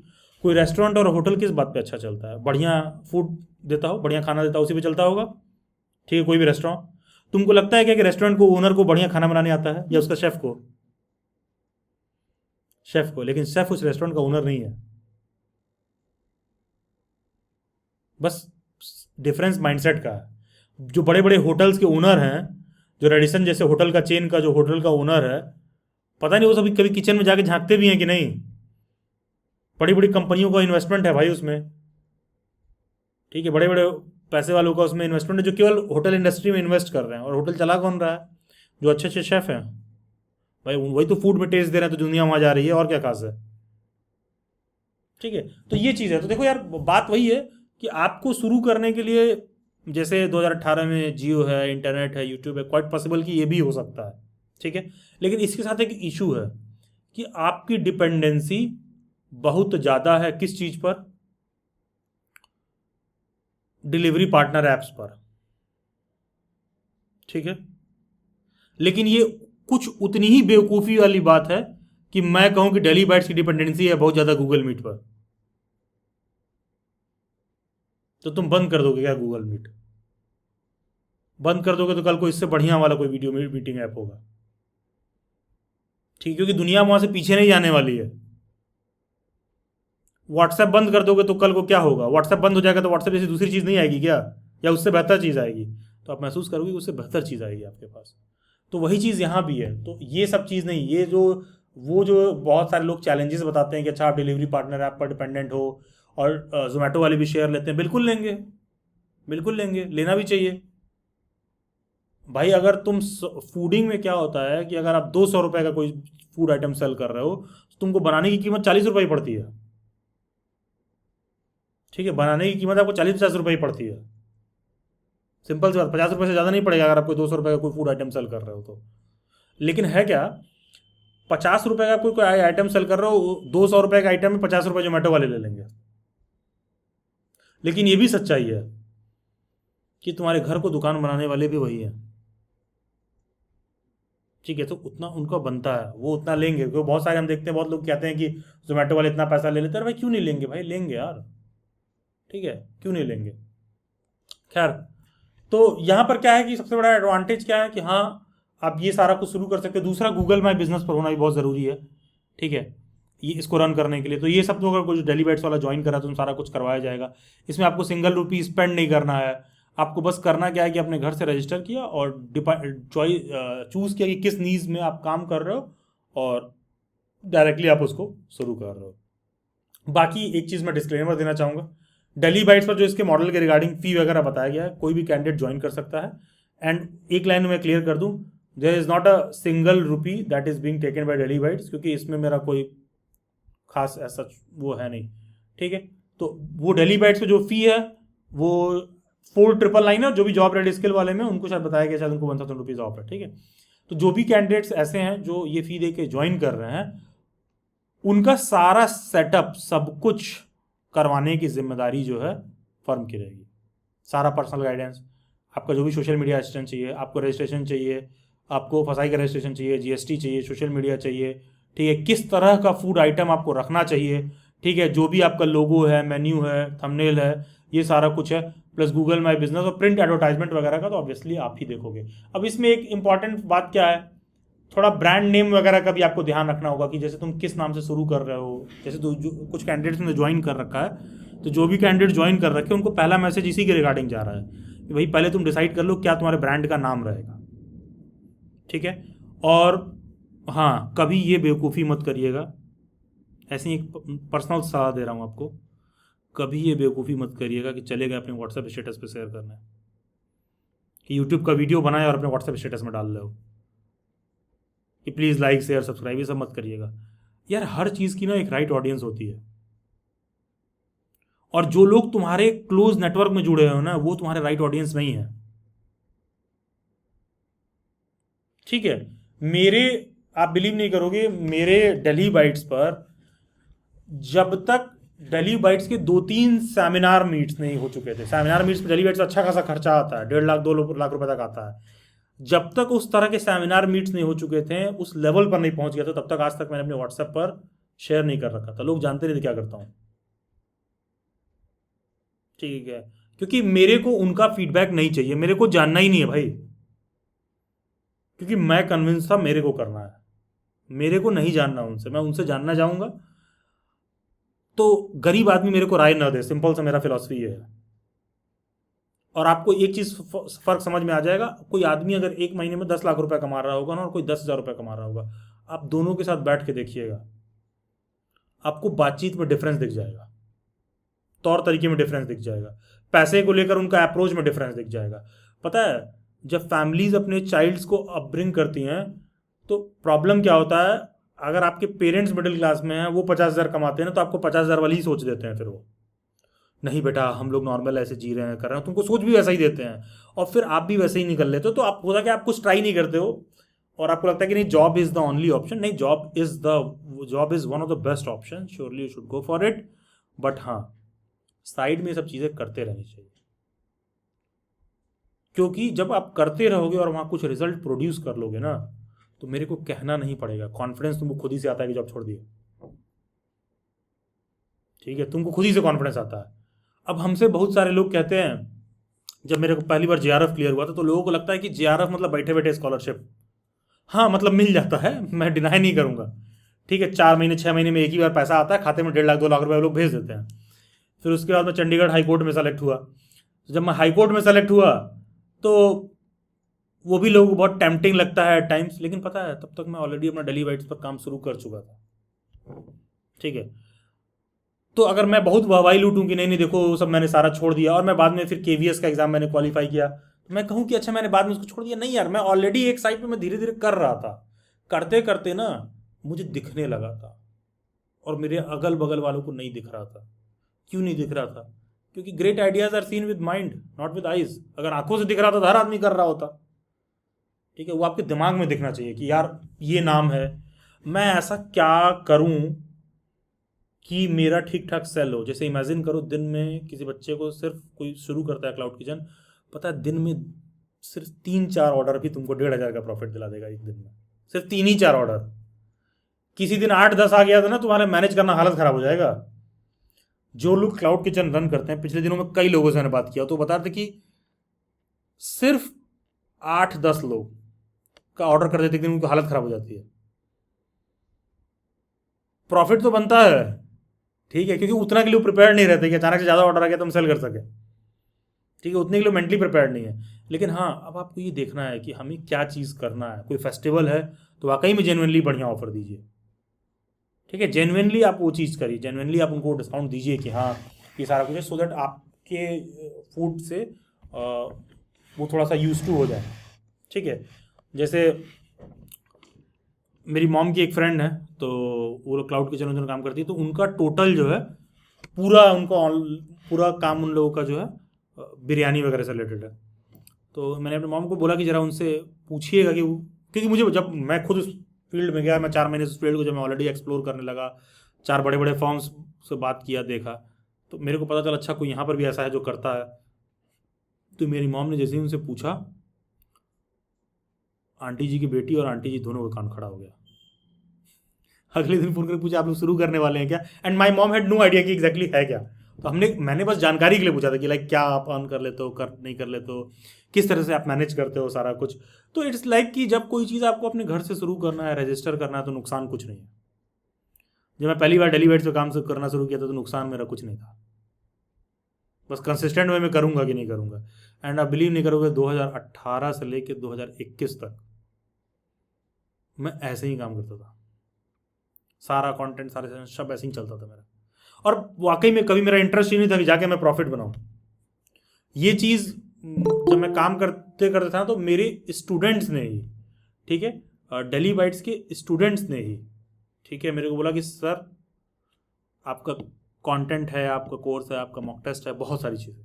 कोई रेस्टोरेंट और होटल किस बात पे अच्छा चलता है? बढ़िया फूड देता हो, बढ़िया खाना देता हो, उसी पे चलता होगा, ठीक है। कोई भी रेस्टोरेंट, तुमको लगता है क्या कि रेस्टोरेंट को ओनर को बढ़िया खाना बनाने आता है, या उसका शेफ को? शेफ को। लेकिन शेफ उस रेस्टोरेंट का ओनर नहीं है। बस डिफरेंस माइंडसेट का है। जो बड़े बड़े होटल्स के ओनर हैं, जो रेडिसन जैसे होटल का चेन का जो होटल का ओनर है, पता नहीं वो सभी कभी किचन में जाके झांकते भी हैं कि नहीं। बड़ी बड़ी कंपनियों का इन्वेस्टमेंट है भाई उसमें, ठीक है। बड़े बड़े पैसे वालों का उसमें इन्वेस्टमेंट है, जो केवल होटल इंडस्ट्री में इन्वेस्ट कर रहे हैं। और होटल चला कौन रहा है? जो अच्छे अच्छे शेफ हैं भाई, वही तो फूड में टेस्ट दे रहे हैं, तो दुनिया वहाँ जा रही है, और क्या खास है, ठीक है। तो ये चीज़ है। तो देखो यार, बात वही है कि आपको शुरू करने के लिए, जैसे 2018 में जियो है, इंटरनेट है, यूट्यूब है, क्वाइट पॉसिबल कि ये भी हो सकता है, ठीक है। लेकिन इसके साथ एक इशू है कि आपकी डिपेंडेंसी बहुत ज़्यादा है किस चीज़ पर? डिलीवरी पार्टनर ऐप्स पर, ठीक है। लेकिन ये कुछ उतनी ही बेवकूफ़ी वाली बात है कि मैं कहूं कि डेली बाइट्स की डिपेंडेंसी है बहुत ज़्यादा गूगल मीट पर। तो तुम बंद कर दोगे क्या गूगल मीट? बंद कर दोगे तो कल को इससे बढ़िया वाला कोई वीडियो मीटिंग ऐप होगा, ठीक है। क्योंकि दुनिया वहां से पीछे नहीं जाने वाली है। व्हाट्सएप बंद कर दोगे तो कल को क्या होगा? व्हाट्सएप बंद हो जाएगा तो व्हाट्सएप जैसी दूसरी चीज़ नहीं आएगी क्या, या उससे बेहतर चीज़ आएगी? तो आप महसूस करोगे कि उससे बेहतर चीज़ आएगी आपके पास। तो वही चीज़ यहाँ भी है। तो ये सब चीज़ नहीं, ये जो वो जो बहुत सारे लोग चैलेंजेस बताते हैं कि अच्छा आप डिलीवरी पार्टनर ऐप पर डिपेंडेंट हो, और जोमेटो वाले भी शेयर लेते हैं, बिल्कुल लेंगे, बिल्कुल लेंगे, लेना भी चाहिए भाई। अगर तुम फूडिंग में क्या होता है कि अगर आप 200 रुपये का कोई फूड आइटम सेल कर रहे हो तो तुमको बनाने की कीमत 40 रुपये ही पड़ती है, ठीक है। बनाने की कीमत आपको 40-50 रुपये ही पड़ती है, सिंपल सी बात। 50 रुपये से ज़्यादा नहीं पड़ेगा अगर आप कोई 200 रुपये का कोई फूड आइटम सेल कर रहे हो तो। लेकिन है क्या, 50 रुपये का कोई आइटम सेल कर रहे हो, 200 रुपये का आइटम में 50 रुपये जोमेटो वाले ले लेंगे। लेकिन ये भी सच्चाई है कि तुम्हारे घर को दुकान बनाने वाले भी वही हैं, ठीक है। तो उतना उनका बनता है, वो उतना लेंगे। क्योंकि बहुत सारे हम देखते हैं, बहुत लोग कहते हैं कि जोमेटो वाले इतना पैसा ले लेते हैं। भाई क्यों नहीं लेंगे? भाई लेंगे यार, ठीक है, क्यों नहीं लेंगे। खैर, तो यहाँ पर क्या है कि सबसे बड़ा एडवांटेज क्या है कि हाँ, आप ये सारा कुछ शुरू कर सकते हैं। दूसरा, गूगल माई बिजनेस पर होना भी बहुत ज़रूरी है, ठीक है, ये इसको रन करने के लिए। तो ये सब तो अगर कुछ डेली बाइट्स वाला ज्वाइन करा तो सारा कुछ करवाया जाएगा। इसमें आपको सिंगल रुपी स्पेंड नहीं करना है। आपको बस करना क्या है कि अपने घर से रजिस्टर किया और चूज़ किया कि किस नीज में आप काम कर रहे हो, और डायरेक्टली आप उसको शुरू कर रहे हो। बाकी एक चीज़ मैं डिस्क्लेमर देना चाहूँगा, डेली बाइट्स पर जो इसके मॉडल के रिगार्डिंग फी वगैरह बताया गया है, कोई भी कैंडिडेट ज्वाइन कर सकता है। एंड एक लाइन में क्लियर कर दूं, there is not a single rupee that is being taken by Daily Bites, क्योंकि इसमें मेरा कोई खास ऐसा वो है नहीं, ठीक है। तो वो डेली बाइट्स पे जो फी है वो 4999 है। जो भी जॉब रेडी स्किल वाले में उनको शायद बताया गया, शायद उनको 1000 रुपीज़ ऑफ है, ठीक है। तो जो भी कैंडिडेट्स ऐसे हैं जो ये फी दे के ज्वाइन कर रहे हैं, उनका सारा सेटअप सब कुछ करवाने की जिम्मेदारी जो है फर्म की रहेगी। सारा पर्सनल गाइडेंस, आपका जो भी सोशल मीडिया असिस्टेंट चाहिए, आपको रजिस्ट्रेशन चाहिए, आपको फसाई का रजिस्ट्रेशन चाहिए, जीएसटी चाहिए, सोशल मीडिया चाहिए, ठीक है, किस तरह का फूड आइटम आपको रखना चाहिए, ठीक है, जो भी आपका लोगो है, मेन्यू है, थंबनेल है, ये सारा कुछ है, प्लस गूगल माई बिजनेस और प्रिंट एडवर्टाइजमेंट वगैरह का तो ऑब्वियसली आप ही देखोगे। अब इसमें एक इंपॉर्टेंट बात क्या है थोड़ा ब्रांड नेम वगैरह का भी आपको ध्यान रखना होगा कि जैसे तुम किस नाम से शुरू कर रहे हो। जैसे तो कुछ कैंडिडेट्स ने ज्वाइन कर रखा है, तो जो भी कैंडिडेट ज्वाइन कर रखे हैं उनको पहला मैसेज इसी के रिगार्डिंग जा रहा है कि भाई पहले तुम डिसाइड कर लो क्या तुम्हारे ब्रांड का नाम रहेगा, ठीक है। और हाँ, कभी ये बेवकूफ़ी मत करिएगा, ऐसी एक पर्सनल सलाह दे रहा हूँ आपको, कभी ये बेवकूफ़ी मत करिएगा कि चले गए अपने व्हाट्सएप स्टेटस पे शेयर करना है, कि यूट्यूब का वीडियो बनाए और अपने व्हाट्सएप स्टेटस में डाल रहे हो कि प्लीज़ लाइक शेयर सब्सक्राइब, ये सब मत करिएगा यार। हर चीज़ की ना एक राइट ऑडियंस होती है, और जो लोग तुम्हारे क्लोज नेटवर्क में जुड़े हो ना, वो तुम्हारे राइट ऑडियंस नहीं है, ठीक है। आप बिलीव नहीं करोगे, मेरे डेली बाइट्स पर जब तक डेली बाइट्स के 2-3 सेमिनार मीट्स नहीं हो चुके थे, सेमिनार मीट्स पर डेली बाइट्स अच्छा खासा खर्चा आता है, 1.5 लाख 2 लाख रुपए तक आता है, जब तक उस तरह के सेमिनार मीट्स नहीं हो चुके थे, उस लेवल पर नहीं पहुंच गया था, तब तक आज तक मैंने अपने व्हाट्सएप पर शेयर नहीं कर रखा था। लोग जानते नहीं थे क्या करता हूं, ठीक है, क्योंकि मेरे को उनका फीडबैक नहीं चाहिए, मेरे को जानना ही नहीं है भाई, क्योंकि मैं कन्विंस था मेरे को करना है, मेरे को नहीं जानना उनसे, मैं उनसे जानना चाहूंगा तो गरीब आदमी मेरे को राय न दे, सिंपल सा मेरा फिलॉसफी ये है। और आपको एक चीज फर्क समझ में आ जाएगा, कोई आदमी अगर एक महीने में 10 लाख रुपए कमा रहा होगा ना, और कोई 10,000 रुपये कमा रहा होगा, आप दोनों के साथ बैठ के देखिएगा, आपको बातचीत में डिफरेंस दिख जाएगा, तौर तरीके में डिफरेंस दिख जाएगा, पैसे को लेकर उनका अप्रोच में डिफरेंस दिख जाएगा। पता है, जब फैमिलीज अपने चाइल्ड्स को अपब्रिंग करती हैं तो प्रॉब्लम क्या होता है, अगर आपके पेरेंट्स मिडिल क्लास में हैं, वो 50,000 कमाते हैं ना, तो आपको 50,000 वाली ही सोच देते हैं, फिर वो नहीं बेटा हम लोग नॉर्मल ऐसे जी रहे हैं कर रहे हैं, तुमको सोच भी वैसा ही देते हैं, और फिर आप भी वैसे ही निकल लेते हो। तो आप होता कि आप कुछ ट्राई नहीं करते हो, और आपको लगता है कि नहीं job is the only option. नहीं, job is one of the best option, surely you should go for it, but हाँ साइड में ये सब चीज़ें करते रहनी चाहिए, क्योंकि जब आप करते रहोगे और वहाँ कुछ रिजल्ट प्रोड्यूस कर लोगे ना, तो मेरे को कहना नहीं पड़ेगा, कॉन्फिडेंस तुमको खुद ही से आता है कि जॉब छोड़ दिए, ठीक है, तुमको खुद ही से कॉन्फिडेंस आता है। अब हमसे बहुत सारे लोग कहते हैं, जब मेरे को पहली बार जेआरएफ क्लियर हुआ था, तो लोगों को लगता है कि जेआरएफ मतलब बैठे बैठे स्कॉलरशिप। हाँ मतलब मिल जाता है, मैं डिनाई नहीं करूँगा, ठीक है, 4 महीने 6 महीने में एक ही बार पैसा आता है खाते में, 1.5 लाख 2 लाख रुपए लोग भेज देते हैं। फिर उसके बाद मैं चंडीगढ़ हाईकोर्ट में सेलेक्ट हुआ, तो जब मैं हाईकोर्ट में सेलेक्ट हुआ तो वो भी लोगों को बहुत टेम्पटिंग लगता है एट टाइम्स, लेकिन पता है तब तक मैं ऑलरेडी अपना डेली बाइट्स पर काम शुरू कर चुका था, ठीक है। तो अगर मैं बहुत वाहवाही लूटूं कि नहीं नहीं देखो वो सब मैंने सारा छोड़ दिया, और मैं बाद में फिर केवीएस का एग्जाम मैंने क्वालिफाई किया, तो मैं कहूँ कि अच्छा मैंने बाद में उसको छोड़ दिया, नहीं यार, मैं ऑलरेडी एक साइड पे मैं धीरे धीरे कर रहा था, करते करते ना मुझे दिखने लगा था, और मेरे अगल बगल वालों को नहीं दिख रहा था। क्यों नहीं दिख रहा था? क्योंकि great ideas are seen with mind not with eyes. अगर आंखों से दिख रहा था तो हर आदमी कर रहा होता, ठीक है, वो आपके दिमाग में दिखना चाहिए कि यार ये नाम है, मैं ऐसा क्या करूं कि मेरा ठीक ठाक सेल हो। जैसे इमेजिन करो दिन में किसी बच्चे को, सिर्फ कोई शुरू करता है क्लाउड किचन, पता है दिन में सिर्फ 3-4 ऑर्डर भी तुमको 1,500 का प्रॉफिट दिला देगा एक दिन में, सिर्फ 3 ही 4 ऑर्डर। किसी दिन 8-10 आ गया था ना, तुम्हारे मैनेज करना हालत खराब हो जाएगा। जो लोग क्लाउड किचन रन करते हैं, पिछले दिनों में कई लोगों से मैंने बात किया, तो बता रहे थे कि सिर्फ 8-10 लोग का ऑर्डर कर देते, एक दिन उनकी हालत खराब हो जाती है। प्रॉफिट तो बनता है, ठीक है, क्योंकि उतना के लिए प्रिपेयर नहीं रहते कि अचानक से ज़्यादा ऑर्डर आ गया तो हम सेल कर सके, ठीक है, उतने के लिए मेंटली प्रिपेयर नहीं है। लेकिन हाँ, अब आपको ये देखना है कि हमें क्या चीज़ करना है। कोई फेस्टिवल है तो वाकई में जेन्युइनली बढ़िया ऑफर दीजिए, ठीक है, जेन्युइनली आप वो चीज़ करिए, जेन्युइनली आप उनको डिस्काउंट दीजिए कि हाँ ये सारा कुछ है, सो दैट आपके फूड से वो थोड़ा सा यूज टू हो जाए, ठीक है। जैसे मेरी मॉम की एक फ्रेंड है, तो वो लोग क्लाउड किचन में काम करती है, तो उनका टोटल जो है पूरा काम उन लोगों का जो है बिरयानी वगैरह से रिलेटेड है। तो मैंने अपने मॉम को बोला कि ज़रा उनसे पूछिएगा कि क्योंकि मुझे जब मैं खुद उस फील्ड में गया, मैं 4 महीने से उस फील्ड को जब मैं ऑलरेडी एक्सप्लोर करने लगा, 4 बड़े बड़े फॉर्म्स से बात किया, देखा, तो मेरे को पता चला अच्छा कोई यहाँ पर भी ऐसा है जो करता है। तो मेरी मॉम ने जैसे ही उनसे पूछा, आंटी जी की बेटी और आंटी जी दोनों का कान खड़ा हो गया। अगले दिन फोन करके पूछा आप लोग शुरू करने वाले हैं क्या? And my mom had no idea कि एग्जैक्टली है क्या। तो मैंने बस जानकारी के लिए पूछा था कि लाइक क्या आप अर्न कर लेते हो, नहीं कर लेते हो, किस तरह से आप मैनेज करते हो सारा कुछ। तो इट्स लाइक कि जब कोई चीज़ आपको अपने घर से शुरू करना है, रजिस्टर करना है, तो नुकसान कुछ नहीं है। जब मैं पहली बार डेली वेट्स पे काम करना शुरू किया था तो नुकसान मेरा कुछ नहीं था, बस कंसिस्टेंट वे में करूँगा कि नहीं करूँगा। एंड आप बिलीव नहीं करोगे, 2018 से लेकर 2021 तक मैं ऐसे ही काम करता था, सारा कंटेंट सारे सब ऐसे ही चलता था मेरा। और वाकई में कभी मेरा इंटरेस्ट ही नहीं था कि जाके मैं प्रॉफिट बनाऊं। ये चीज़ जब मैं काम करते करते था तो मेरे स्टूडेंट्स ने ही, ठीक है, डेली बाइट्स के स्टूडेंट्स ने ही, ठीक है, मेरे को बोला कि सर आपका कंटेंट है, आपका कोर्स है, आपका मॉक टेस्ट है, बहुत सारी चीज़ें।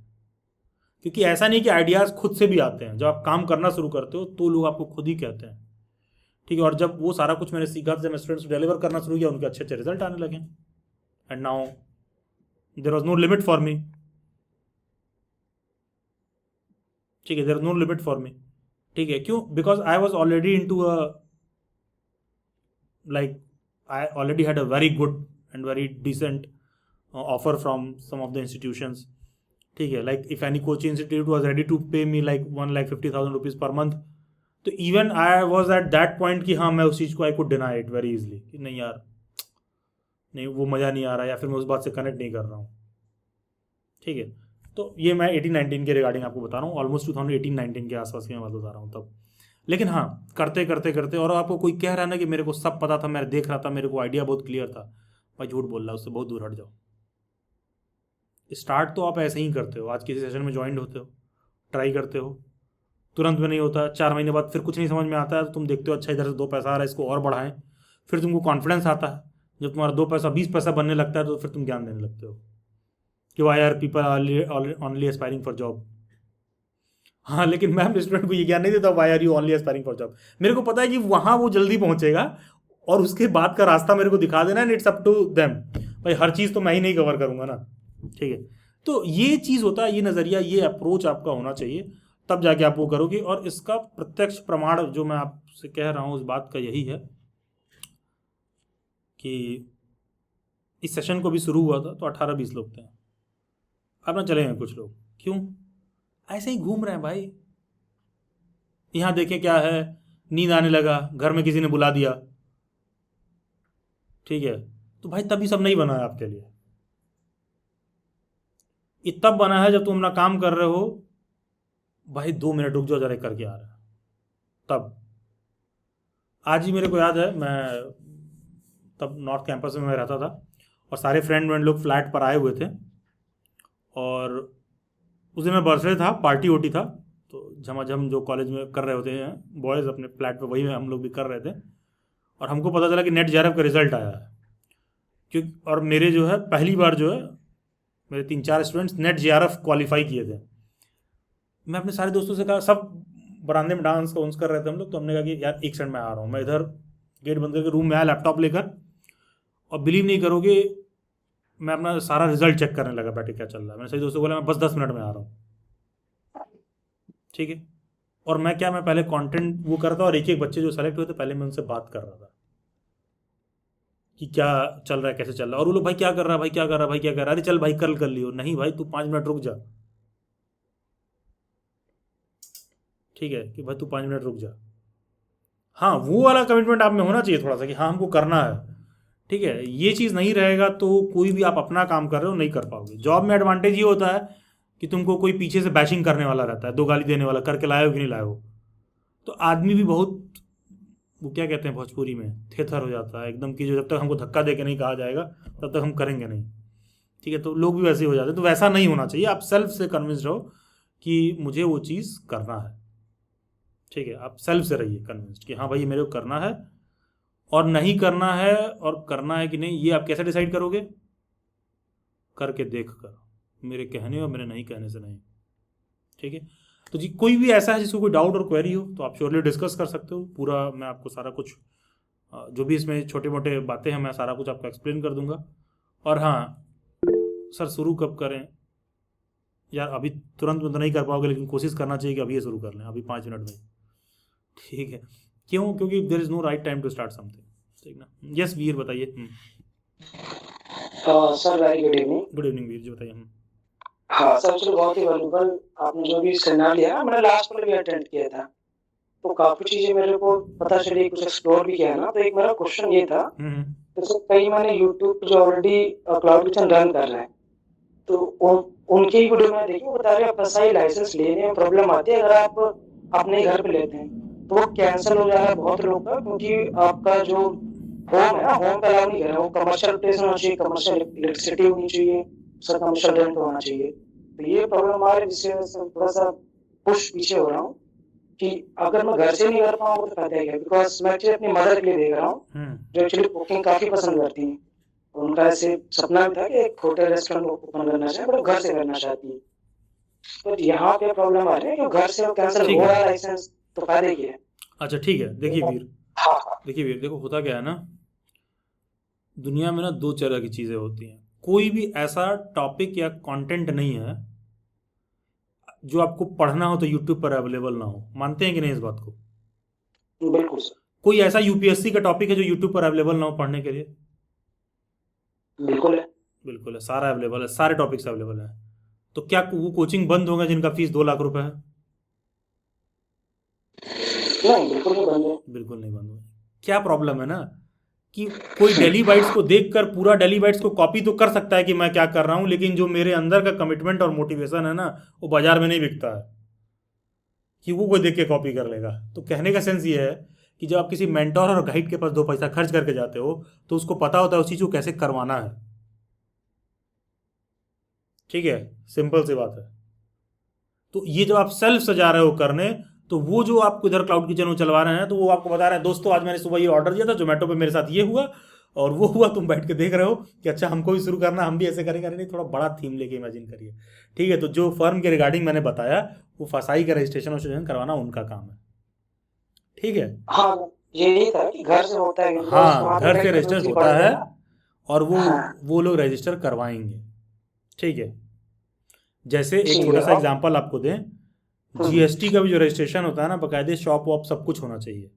क्योंकि ऐसा नहीं कि आइडियाज़ खुद से भी आते हैं, जब आप काम करना शुरू करते हो तो लोग आपको खुद ही कहते हैं, ठीक है। और जब वो सारा कुछ मैंने सीखा, जब मैं स्टूडेंट्स को डिलीवर करना शुरू किया, उनके अच्छे अच्छे रिजल्ट आने लगे। And now there was no limit for me, ठीक है, there no limit for me, ठीक है। क्यों? Because I was already into like I already had a very good and very decent offer from some of the institutions, ठीक है। Like if any coaching institute was ready to pay me like 1,50,000 rupees per month, तो even I was at that point कि हाँ मैं उस चीज़ को I could deny it very easily कि नहीं यार, नहीं वो मज़ा नहीं आ रहा, या फिर मैं उस बात से कनेक्ट नहीं कर रहा हूँ, ठीक है। तो ये मैं 18-19 के रिगार्डिंग आपको बता रहा हूँ, ऑलमोस्ट 2018-19 के आसपास की मैं बात बता रहा हूँ तब। लेकिन हाँ, करते करते करते, और आपको कोई कह रहा है ना कि मेरे को सब पता था, मैं देख रहा था, मेरे को आइडिया बहुत क्लियर था, भाई झूठ बोल रहा है, उससे बहुत दूर हट जाओ। स्टार्ट तो आप ऐसे ही करते हो, आज किसी सेशन में ज्वाइन होते हो, ट्राई करते हो, तुरंत में नहीं होता, 4 महीने बाद फिर कुछ नहीं समझ में आता है, तो तुम देखते हो अच्छा इधर से 2 पैसा आ रहा है, इसको और बढ़ाएं। फिर तुमको कॉन्फिडेंस आता है, जब तुम्हारा 2 पैसा 20 पैसा बनने लगता है, तो फिर तुम ज्ञान देने लगते हो कि why are people only aspiring for job. हाँ, लेकिन मैं अपने स्टूडेंट को ये ज्ञान नहीं देता why are you only aspiring for job. मेरे को पता है कि वहाँ वो जल्दी पहुँचेगा, और उसके बाद का रास्ता मेरे को दिखा देना, and it's up to them. भाई हर चीज़ तो मैं ही नहीं कवर करूँगा ना, ठीक है। तो ये चीज़ होता है, ये नज़रिया, ये अप्रोच आपका होना चाहिए, तब जाके आप वो करोगे। और इसका प्रत्यक्ष प्रमाण जो मैं आपसे कह रहा हूँ उस बात का यही है कि इस सेशन को भी शुरू हुआ था तो 18-20 लोग थे, अब ना चले हैं कुछ लोग। क्यों? ऐसे ही घूम रहे हैं भाई, यहाँ देखें क्या है, नींद आने लगा, घर में किसी ने बुला दिया, ठीक है। तो भाई तभी सब नहीं बना है आपके लिए, ये तब बना है जब तुम अपना काम कर रहे हो, भाई 2 मिनट रुक जाओ जरा करके आ रहा है, तब। आज ही मेरे को याद है, मैं तब नॉर्थ कैंपस में मैं रहता था, और सारे फ्रेंड लोग फ्लैट पर आए हुए थे, और उस दिन मेरा बर्थडे था, पार्टी वोटी था, तो झमाझम जो कॉलेज में कर रहे होते हैं बॉयज़ अपने फ्लैट पे, वही में हम लोग भी कर रहे थे। और हमको पता चला कि नेट जेआरएफ का रिजल्ट आया है, क्योंकि और मेरे जो है पहली बार जो है मेरे 3-4 स्टूडेंट्स नेट जेआरएफ क्वालिफाई किए थे। मैं अपने सारे दोस्तों से कहा, सब बरामदे में डांस कर रहे थे हम लोग, तो हमने कहा कि यार एक सेकंड में आ रहा हूँ। मैं इधर गेट बंद करके रूम में आया लैपटॉप लेकर, और बिलीव नहीं करोगे मैं अपना सारा रिजल्ट चेक करने लगा बैठे क्या चल रहा है। मैंने सही दोस्तों को बोला मैं बस 10 मिनट में आ रहा हूँ, ठीक है। और मैं पहले कंटेंट वो करता, और एक एक बच्चे जो सेलेक्ट हुए थे पहले मैं उनसे बात कर रहा था कि क्या चल रहा है, कैसे चल रहा है। और वो लोग भाई क्या कर रहा है, भाई क्या कर रहा है, भाई क्या कर रहा है, अरे चल भाई कल कर लियो, नहीं भाई तू 5 मिनट रुक जा, ठीक है, कि भाई तू 5 मिनट रुक जा। हाँ, वो वाला कमिटमेंट आप में होना चाहिए थोड़ा सा कि हाँ हमको करना है, ठीक है। ये चीज़ नहीं रहेगा तो कोई भी आप अपना काम कर रहे हो नहीं कर पाओगे। जॉब में एडवांटेज ये होता है कि तुमको कोई पीछे से बैशिंग करने वाला रहता है, 2 गाली देने वाला, करके लाए हो कि नहीं लाए हो, तो आदमी भी बहुत, वो क्या कहते हैं भोजपुरी में, थेथर हो जाता है एकदम, कि जो जब तक हमको धक्का दे के नहीं कहा जाएगा तब तक हम करेंगे नहीं, ठीक है। तो लोग भी वैसे ही हो जाते हैं, तो वैसा नहीं होना चाहिए। आप सेल्फ से कन्विंस रहो कि मुझे वो चीज़ करना है, ठीक है। आप सेल्फ से रहिए कन्विंस्ड कि हाँ भाई ये मेरे को करना है, और नहीं करना है और करना है कि नहीं, ये आप कैसे डिसाइड करोगे? करके देख कर, मेरे कहने और मेरे नहीं कहने से नहीं, ठीक है। तो जी कोई भी ऐसा है जिसको कोई डाउट और क्वेरी हो तो आप श्योरली डिस्कस कर सकते हो, पूरा मैं आपको सारा कुछ जो भी इसमें छोटे मोटे बातें हैं मैं सारा कुछ आपको एक्सप्लेन कर दूंगा। और हाँ सर शुरू कब करें यार, अभी तुरंत में तो नहीं कर पाओगे, लेकिन कोशिश करना चाहिए कि अभी ये शुरू कर लें, अभी 5 मिनट में, ठीक है। क्यों? क्योंकि there is no right time to start something, ठीक ना। यस वीर बताइए। Sir very good evening. Good evening Veer ji, बताइए। हम हाँ सर, चलो बहुत ही वैल्यूबल आपने जो भी सेमिनार लिया, मैंने लास्ट पर भी अटेंड किया था, तो काफी चीजें मेरे को पता चली, कुछ एक्सप्लोर भी किया ना। तो एक मेरा क्वेश्चन ये था, हम्म। जैसे कई मैंने यूट्यूब जो ऑलरेडी क्लाउड किचन रन कर रहे हैं, तो उनकी ही वीडियो में देखी, वो बता रहे हैं अपना सही लाइसेंस लेने में प्रॉब्लम आती है अगर आप अपने घर पे लेते हैं, तो वो कैंसिल हो जा रहा है बहुत लोगों का, क्योंकि आपका जो होम है ना, होम पे अलाउ नहीं कर रहा है, वो कमर्शियल प्लेस होना चाहिए, कमर्शियल इलेक्ट्रिसिटी होनी चाहिए, उसका कमर्शियल रेंट होना चाहिए। तो ये प्रॉब्लम आ रही है, जिससे वजह से थोड़ा सा पुश पीछे हो रहा हूँ कि अगर मैं घर से नहीं कर पाऊँ तो फायदा क्या, बिकॉज मैं एक्चुअली अपनी मदर के लिए देख रहा हूँ, जो एक्चुअली कुकिंग काफी पसंद करती हैं। उनका ऐसे सपना भी था कि एक होटल रेस्टोरेंट ओपन करना चाहे, बट वो घर से करना चाहती है। तो यहाँ पे प्रॉब्लम आ रही है कि घर से वो कैंसिल ठीक हो है। रहा है लाइसेंस, तो फायदे की है। अच्छा ठीक है, देखिए वीर, हाँ देखिए वीर, देखो होता क्या है ना, दुनिया में ना दो तरह की चीज़ें होती हैं। कोई भी ऐसा टॉपिक या कंटेंट नहीं है जो आपको पढ़ना हो तो यूट्यूब पर अवेलेबल ना हो। मानते हैं कि नहीं इस बात को? बिल्कुल सर, कोई ऐसा यूपीएससी का टॉपिक है जो यूट्यूब पर अवेलेबल ना हो पढ़ने के लिए? बिल्कुल है। बिल्कुल है, सारा अवेलेबल है, सारे टॉपिक्स अवेलेबल हैं। तो क्या वो कोचिंग बंद होगा जिनका फीस 2 लाख रुपए है? नहीं, बिल्कुल नहीं बंद है। बिल्कुल नहीं बंद होगा। क्या प्रॉब्लम है ना कि कोई डेली बाइट्स को देखकर पूरा डेली बाइट्स को कॉपी तो कर सकता है कि मैं क्या कर रहा हूं, लेकिन जो मेरे अंदर का कमिटमेंट और मोटिवेशन है ना, वो बाजार में नहीं बिकता है कि वो कोई देख के कॉपी कर लेगा। तो कहने का सेंस ये है कि जब आप किसी मेंटोर और गाइड के पास 2 पैसा खर्च करके जाते हो तो उसको पता होता है उस चीज़ को कैसे करवाना है। ठीक है, सिंपल सी बात है। तो ये जब आप सेल्फ से जा रहे हो करने, तो वो जो आपको इधर क्लाउड किचन में चलवा रहे हैं तो वो आपको बता रहे हैं, दोस्तों आज मैंने सुबह ये ऑर्डर दिया था जोमेटो पे, मेरे साथ ये हुआ और वो हुआ। तुम बैठ के देख रहे हो कि अच्छा हमको भी शुरू करना, हम भी ऐसे करेंगे। अरे नहीं, थोड़ा बड़ा थीम लेके इमेजिन करिए। ठीक है, तो जो फर्म के रिगार्डिंग मैंने बताया, वो फसाई का रजिस्ट्रेशन और करवाना उनका काम है। ठीक है। हाँ, यही था कि घर से होता है, बिकॉज हाँ, वहाँ पे घर से रजिस्टर कंटिन्यूसली होता पड़ेगा है ना। और हाँ वो लोग रजिस्टर करवाएंगे। ठीक है। जैसे एक ठीक छोटा है। सा और एग्जांपल आपको दें, जीएसटी का भी जो रजिस्ट्रेशन होता है ना, बाकायदे शॉप वॉप सब कुछ होना चाहिए।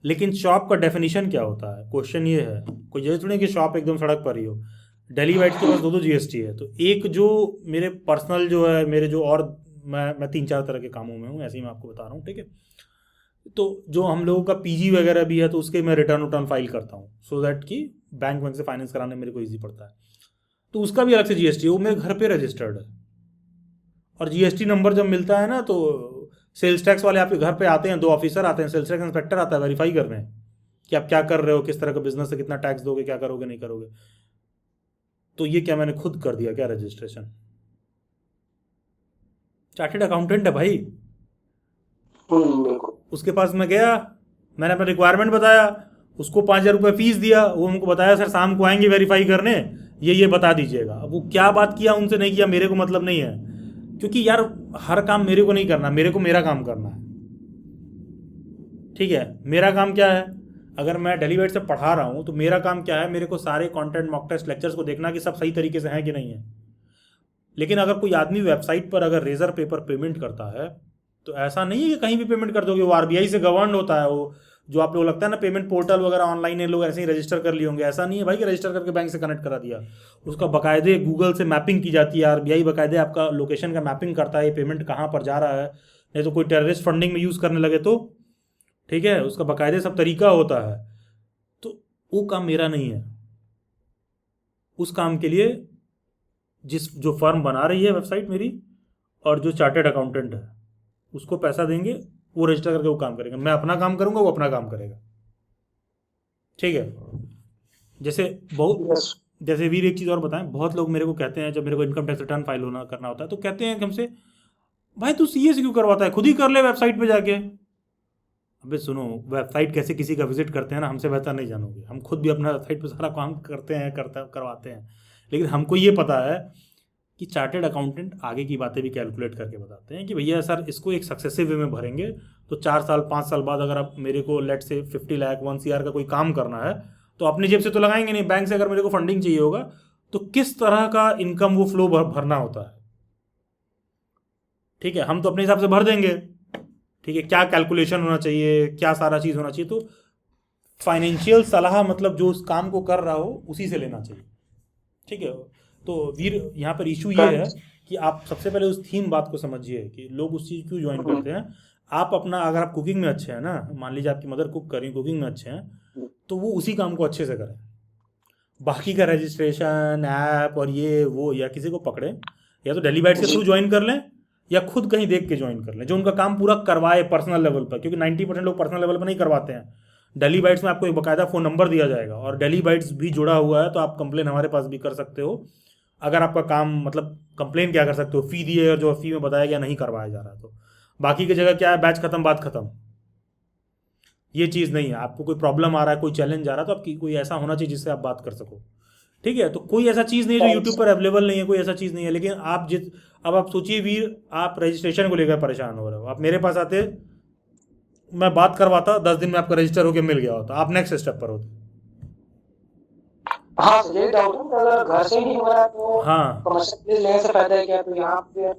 लेकिन शॉप का डेफिनेशन क्या होता है? क्वेश्चन ये है, कोई जरूरी थोड़ी है कि शॉप एकदम सड़क पर ही हो। डेली वाइट के पास दो जीएसटी है। तो एक जो मेरे पर्सनल जो है, मेरे जो और मैं 3-4 तरह के कामों में हूँ, ऐसे ही मैं आपको बता रहा हूँ। ठीक है। तो जो हम लोगों का पीजी वगैरह भी है, तो उसके मैं रिटर्न फाइल करता हूँ, सो दैट कि बैंक से फाइनेंस कराने मेरे को ईजी पड़ता है। तो उसका भी अलग से जीएसटी है, वो मेरे घर पे रजिस्टर्ड है। और जीएसटी नंबर जब मिलता है ना, तो सेल्स टैक्स वाले आपके घर पे आते हैं, 2 ऑफिसर आते हैं, सेल्स टैक्स इंस्पेक्टर आता है वेरीफाई करने कि आप क्या कर रहे हो, किस तरह का बिजनेस है, कितना टैक्स दोगे, क्या करोगे नहीं करोगे। तो ये क्या मैंने खुद कर दिया क्या रजिस्ट्रेशन? चार्टेड अकाउंटेंट है भाई, बिल्कुल। उसके पास मैं गया, मैंने अपना रिक्वायरमेंट बताया, उसको 5,000 रुपये फीस दिया, वो हमको बताया सर शाम को आएंगे वेरीफाई करने, ये बता दीजिएगा। अब वो क्या बात किया उनसे नहीं किया मेरे को मतलब नहीं है, क्योंकि यार हर काम मेरे को नहीं करना, मेरे को मेरा काम करना है। ठीक है, मेरा काम क्या है? अगर मैं डेलीवेट से पढ़ा रहा हूँ तो मेरा काम क्या है? मेरे को सारे कंटेंट, मॉक टेस्ट, लेक्चर्स को देखना कि सब सही तरीके से हैं कि नहीं है। लेकिन अगर कोई आदमी वेबसाइट पर अगर रेजर पेपर पेमेंट करता है, तो ऐसा नहीं है कि कहीं भी पेमेंट कर दोगे। वो आरबीआई से गवर्न होता है। वो जो आप लोग लगता है ना पेमेंट पोर्टल वगैरह ऑनलाइन लोग ऐसे ही रजिस्टर कर लिए होंगे, ऐसा नहीं है भाई कि रजिस्टर करके बैंक से कनेक्ट करा दिया। उसका बाकायदे गूगल से मैपिंग की जाती है, आरबीआई बाकायदे आपका लोकेशन का मैपिंग करता है, ये पेमेंट कहाँ पर जा रहा है, नहीं तो कोई टेररिस्ट फंडिंग में यूज़ करने लगे तो। ठीक है, उसका बाकायदे सब तरीका होता है। तो वो काम मेरा नहीं है। उस काम के लिए जो फर्म बना रही है वेबसाइट मेरी, और जो चार्टेड अकाउंटेंट है, उसको पैसा देंगे, वो रजिस्टर करके वो काम करेगा। मैं अपना काम करूंगा, वो अपना काम करेगा। ठीक है। जैसे बहुत, यस। जैसे वीर एक चीज़ और बताएं, बहुत लोग मेरे को कहते हैं जब मेरे को इनकम टैक्स रिटर्न फाइल होना करना होता है, तो कहते हैं कि हमसे, भाई तू सीए से क्यों करवाता है, खुद ही कर ले वेबसाइट पे जाके। अबे सुनो, वेबसाइट कैसे किसी का विजिट करते हैं ना, हमसे बेहतर नहीं जानोगे। हम खुद भी अपना वेबसाइट पे सारा काम करते हैं, करवाते हैं। लेकिन हमको ये पता है कि चार्टेड अकाउंटेंट आगे की बातें भी कैलकुलेट करके बताते हैं कि भैया सर इसको एक सक्सेसिव वे में भरेंगे, तो 4 साल 5 साल बाद अगर आप मेरे को लेट से 50 लाख 1 CR का कोई काम करना है, तो अपनी जेब से तो लगाएंगे नहीं, बैंक से अगर मेरे को फंडिंग चाहिए होगा, तो किस तरह का इनकम वो फ्लो भरना होता है। ठीक है, हम तो अपने हिसाब से भर देंगे। ठीक है, क्या कैलकुलेशन होना चाहिए, क्या सारा चीज़ होना चाहिए। तो फाइनेंशियल सलाह मतलब जो उस काम को कर रहा हो उसी से लेना चाहिए। ठीक है। तो वीर यहाँ पर इशू ये है कि आप सबसे पहले उस थीम बात को समझिए कि लोग उस चीज़ क्यों ज्वाइन करते हैं। आप अपना, अगर आप कुकिंग में अच्छे हैं ना, मान लीजिए आपकी मदर कुक कर रही कुकिंग में अच्छे हैं, तो वो उसी काम को अच्छे से करें। बाकी का रजिस्ट्रेशन ऐप और ये वो या किसी को पकड़े, या तो डेली बाइट्स के थ्रू ज्वाइन कर लें या खुद कहीं देख के ज्वाइन कर लें जो उनका काम पूरा करवाए पर्सनल लेवल पर, क्योंकि 90% लोग पर्सनल लेवल पर नहीं करवाते हैं। डेली बाइट्स में आपको एक बाकायदा फ़ोन नंबर दिया जाएगा और डेली बाइट्स भी जुड़ा हुआ है, तो आप कंप्लेन हमारे पास भी कर सकते हो। अगर आपका काम मतलब कंप्लेन क्या कर सकते हो, फ़ी दिए और जो फ़ी में बताया गया नहीं करवाया जा रहा, तो बाकी की जगह क्या है, बैच खत्म बात खत्म। ये चीज़ नहीं है। आपको कोई प्रॉब्लम आ रहा है, कोई चैलेंज आ रहा है, तो आपकी कोई ऐसा होना चाहिए जिससे आप बात कर सको। ठीक है, तो कोई ऐसा चीज़ नहीं है जो यूट्यूब पर अवेलेबल नहीं है, कोई ऐसा चीज़ नहीं है। लेकिन आप अब आप सोचिए वीर, आप रजिस्ट्रेशन को लेकर परेशान हो रहे हो, आप मेरे पास आते, मैं बात करवाता, 10 दिन में आपका रजिस्टर होकर मिल गया होता, आप नेक्स्ट स्टेप पर होते। हाँ सर, यही डाउट है कि अगर घर से ही नहीं हो रहा है तो हाँ कमर्शियल प्लेस लेने से फायदा है क्या? तो यहाँ पे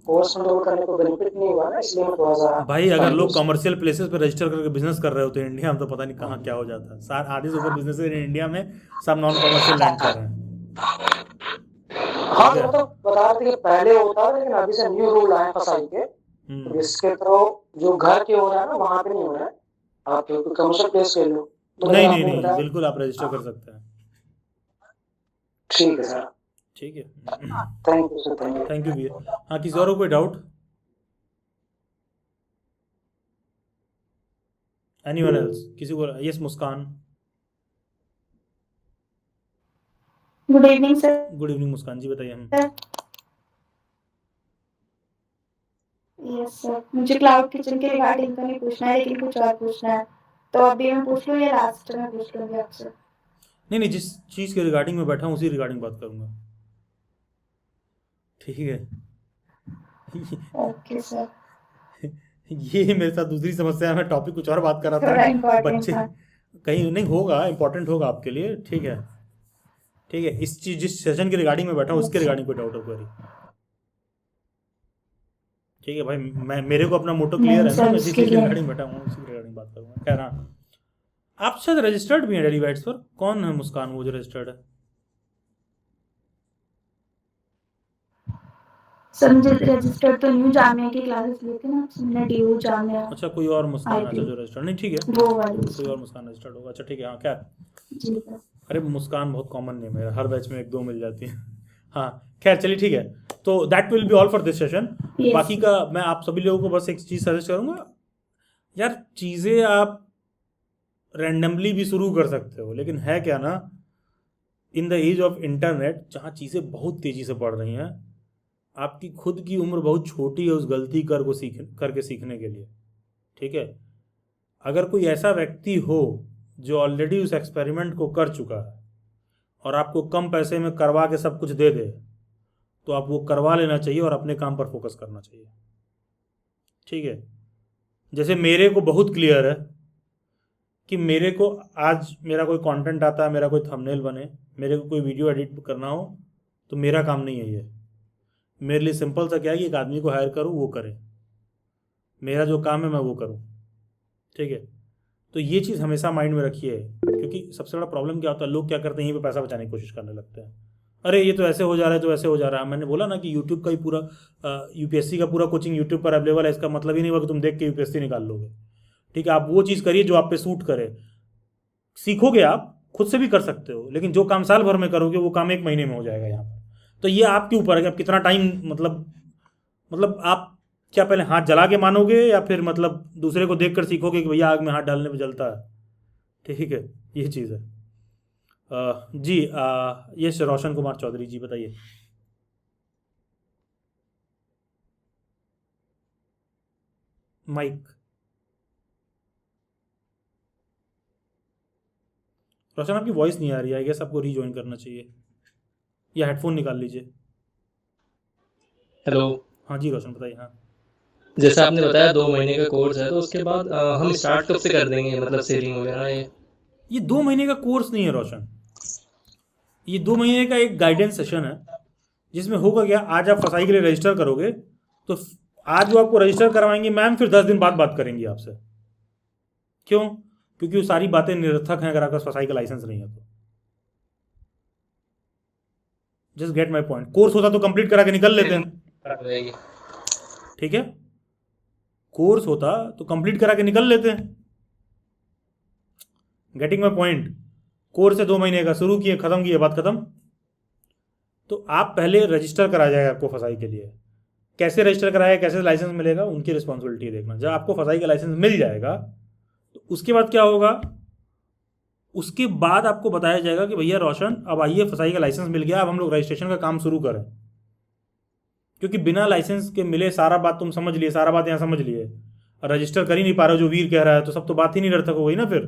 कोर्स कंट्रोल करने को बेनिफिट नहीं हुआ ना, इसलिए मैं थोड़ा सा भाई, अगर लोग कंफ्यूज। कमर्शियल प्लेसेस पे रजिस्टर करके बिजनेस कर रहे होते हैं इंडिया में, तो पता नहीं कहाँ क्या हो जाता है। सार आधे से ऊपर बिजनेस इंडिया में सब नॉन कमर्शियल लैंड कर रहे हैं। हाँ ठीक तो है। मतलब बता रहे थे कि पहले होता था, लेकिन अभी से न्यू रूल आए फसाई के, तो हम्म। इसके थ्रू जो घर के हो रहा है ना वहाँ पे नहीं हो रहा है, आप कमर्शियल प्लेस ले लो। तो नहीं जैसा नहीं आपने नहीं, बताया, बिल्कुल आप रजिस्टर कर सकते हैं। ठीक है सर। ठीक है। Thank you sir, thank you. Thank you भैया। हाँ, किसी और को कोई डाउट? Anyone else? किसी को? Yes, Muskan. Good evening sir. Good evening Muskan ji, बताइए। हम यस सर, मुझे क्लाउड किचन के रिगार्डिंग तो नहीं पूछना है, लेकिन कुछ और पूछना है, तो अभी मैं पूछ लूँ या लास्ट में पूछ लूँगी आपसे? नहीं नहीं, जिस चीज़ के रिगार्डिंग में बैठा हूँ उसी रिगार्डिंग बात करूँगा। ठीक है। Okay sir. ये मेरे साथ दूसरी समस्या है, मैं टॉपिक कुछ और बात कर रहा थोड़ा था, इम्पोर्टेंट बच्चे था। कहीं नहीं होगा, इंपॉर्टेंट होगा आपके लिए। ठीक है। ठीक है, इस चीज जिस सेशन के रिगार्डिंग में बैठा हूँ उसके रिगार्डिंग कोई डाउट हो क्वेरी? ठीक है भाई, मैं, मेरे को अपना मोटो क्लियर नहीं है ना, सर, मैं जिस उसके चीज़ के लिए रिगार्डिंग बैठा हूँ उसी के रिगार्डिंग बात करूँगा। कह रहा, आप शायद रजिस्टर्ड भी हैं डेली बाइट्स पर। कौन है मुस्कान वो जो रजिस्टर्ड है? सर, मुझे रजिस्टर्ड तो न्यू जामिया की क्लासेस लेते ना, मैंने ड्यू जामिया अच्छा, कोई और मुस्कान, अच्छा जो रजिस्टर्ड नहीं, ठीक है, वो वाली कोई और मुस्कान रजिस्टर्ड होगा। अच्छा ठीक है। हाँ, क्या? जी सर। अरे मुस्कान बहुत कॉमन नेम है, हर बैच में एक दो मिल जाती है। हाँ, खैर चलिए, ठीक है। तो that will be all for this session. Yes. बाकी का मैं आप सभी लोगों को बस एक चीज़ सजेस्ट करूँगा, यार चीज़ें आप रैंडमली भी शुरू कर सकते हो, लेकिन है क्या ना, in the age of internet जहाँ चीज़ें बहुत तेज़ी से बढ़ रही हैं, आपकी खुद की उम्र बहुत छोटी है उस गलती करके सीखने के लिए। ठीक है। अगर कोई ऐसा व्यक्ति हो जो ऑलरेडी उस एक्सपेरिमेंट को कर चुका है और आपको कम पैसे में करवा के सब कुछ दे दे, तो आप वो करवा लेना चाहिए और अपने काम पर फोकस करना चाहिए। ठीक है। जैसे मेरे को बहुत क्लियर है कि मेरे को आज मेरा कोई कंटेंट आता है, मेरा कोई थंबनेल बने, मेरे को कोई वीडियो एडिट करना हो, तो मेरा काम नहीं है ये। मेरे लिए सिंपल सा क्या है कि एक आदमी को हायर करूँ, वो करे, मेरा जो काम है मैं वो करूँ। ठीक है। तो ये चीज़ हमेशा माइंड में रखिए, क्योंकि सबसे बड़ा प्रॉब्लम क्या होता है, लोग क्या करते हैं, यहीं पे पैसा बचाने की कोशिश करने लगते हैं। अरे ये तो ऐसे हो जा रहा है, तो ऐसे हो जा रहा है। मैंने बोला ना कि यूट्यूब का ही पूरा यूपीएससी का पूरा कोचिंग यूट्यूब पर अवेलेबल है, इसका मतलब ही नहीं हुआ कि तुम देख के यूपीएससी निकाल लोगे। ठीक है, आप वो चीज़ करिए जो आप पे सूट करे। सीखोगे, आप खुद से भी कर सकते हो, लेकिन जो काम साल भर में करोगे वो काम 1 महीने में हो जाएगा यहाँ पर। तो ये आपके ऊपर है कि आप कितना टाइम, मतलब आप क्या पहले हाथ जला के मानोगे या फिर मतलब दूसरे को देख कर सीखोगे कि भैया आग में हाथ डालने पे जलता है। ठीक है, ये चीज़ है। जी, यस, रोशन कुमार चौधरी जी, बताइए। माइक। रोशन, आपकी वॉइस नहीं आ रही है, आई गेस आपको रीजॉइन करना चाहिए या हेडफोन निकाल लीजिए। हेलो। हाँ जी रोशन, बताइए। हाँ, जैसा आपने बताया 2 महीने का कोर्स है, तो उसके बाद हम स्टार्ट कब से कर देंगे, मतलब सेलिंग वगैरह ये 2 महीने का कोर्स नहीं है रोशन, ये 2 महीने का एक गाइडेंस सेशन है, जिसमें होगा क्या, आज आप फसाई के लिए रजिस्टर करोगे, तो आज वो आपको रजिस्टर करवाएंगे मैम, फिर 10 दिन बाद बात करेंगी आपसे। क्यों? क्योंकि वो सारी बातें निरर्थक हैं अगर आपका फसाई का लाइसेंस नहीं है तो। Just get my point. Course होता तो कंप्लीट करा के निकल लेते हैं, खराब हो जाएगी। ठीक है, कोर्स होता तो कंप्लीट करा के निकल लेते हैं। Getting my point. कोर्स है 2 महीने का, शुरू किए, खत्म किए, बात खत्म। तो आप पहले रजिस्टर करा जाएगा आपको फसाई के लिए। कैसे रजिस्टर कराया, कैसे लाइसेंस मिलेगा, उनकी रिस्पॉन्सिबिलिटी देखना। जब आपको फसाई का लाइसेंस मिल जाएगा तो उसके बाद क्या होगा, उसके बाद आपको बताया जाएगा कि भैया रोशन अब आइए, फसाई का लाइसेंस मिल गया, अब हम लोग रजिस्ट्रेशन का काम शुरू करें। क्योंकि बिना लाइसेंस के मिले सारा बात तुम समझ लिए, सारा बात यहाँ समझ लिए, और रजिस्टर कर ही नहीं पा रहे हो जो वीर कह रहा है, तो सब तो बात ही नहीं निरर्थक हो गई ना फिर,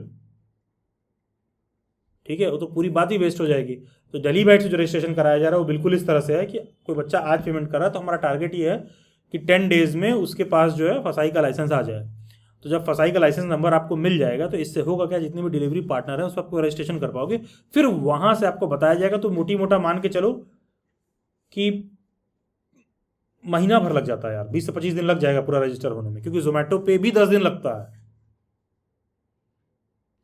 ठीक है, वो तो पूरी बात ही वेस्ट हो जाएगी। तो डेली बाइट से जो रजिस्ट्रेशन कराया जा रहा है वो बिल्कुल इस तरह से है कि कोई बच्चा आज पेमेंट कर रहा है तो हमारा टारगेट ये है कि 10 डेज में उसके पास जो है फसाई का लाइसेंस आ जाए। तो जब फसाई का लाइसेंस नंबर आपको मिल जाएगा तो इससे होगा क्या, जितने भी डिलीवरी पार्टनर है उस पर आपको रजिस्ट्रेशन कर पाओगे। फिर वहां से आपको बताया जाएगा, तो मोटी मोटा मान के चलो कि महीना भर लग जाता है यार, 20 से 25 दिन लग जाएगा पूरा रजिस्टर होने में, क्योंकि जोमेटो पे भी 10 दिन लगता है,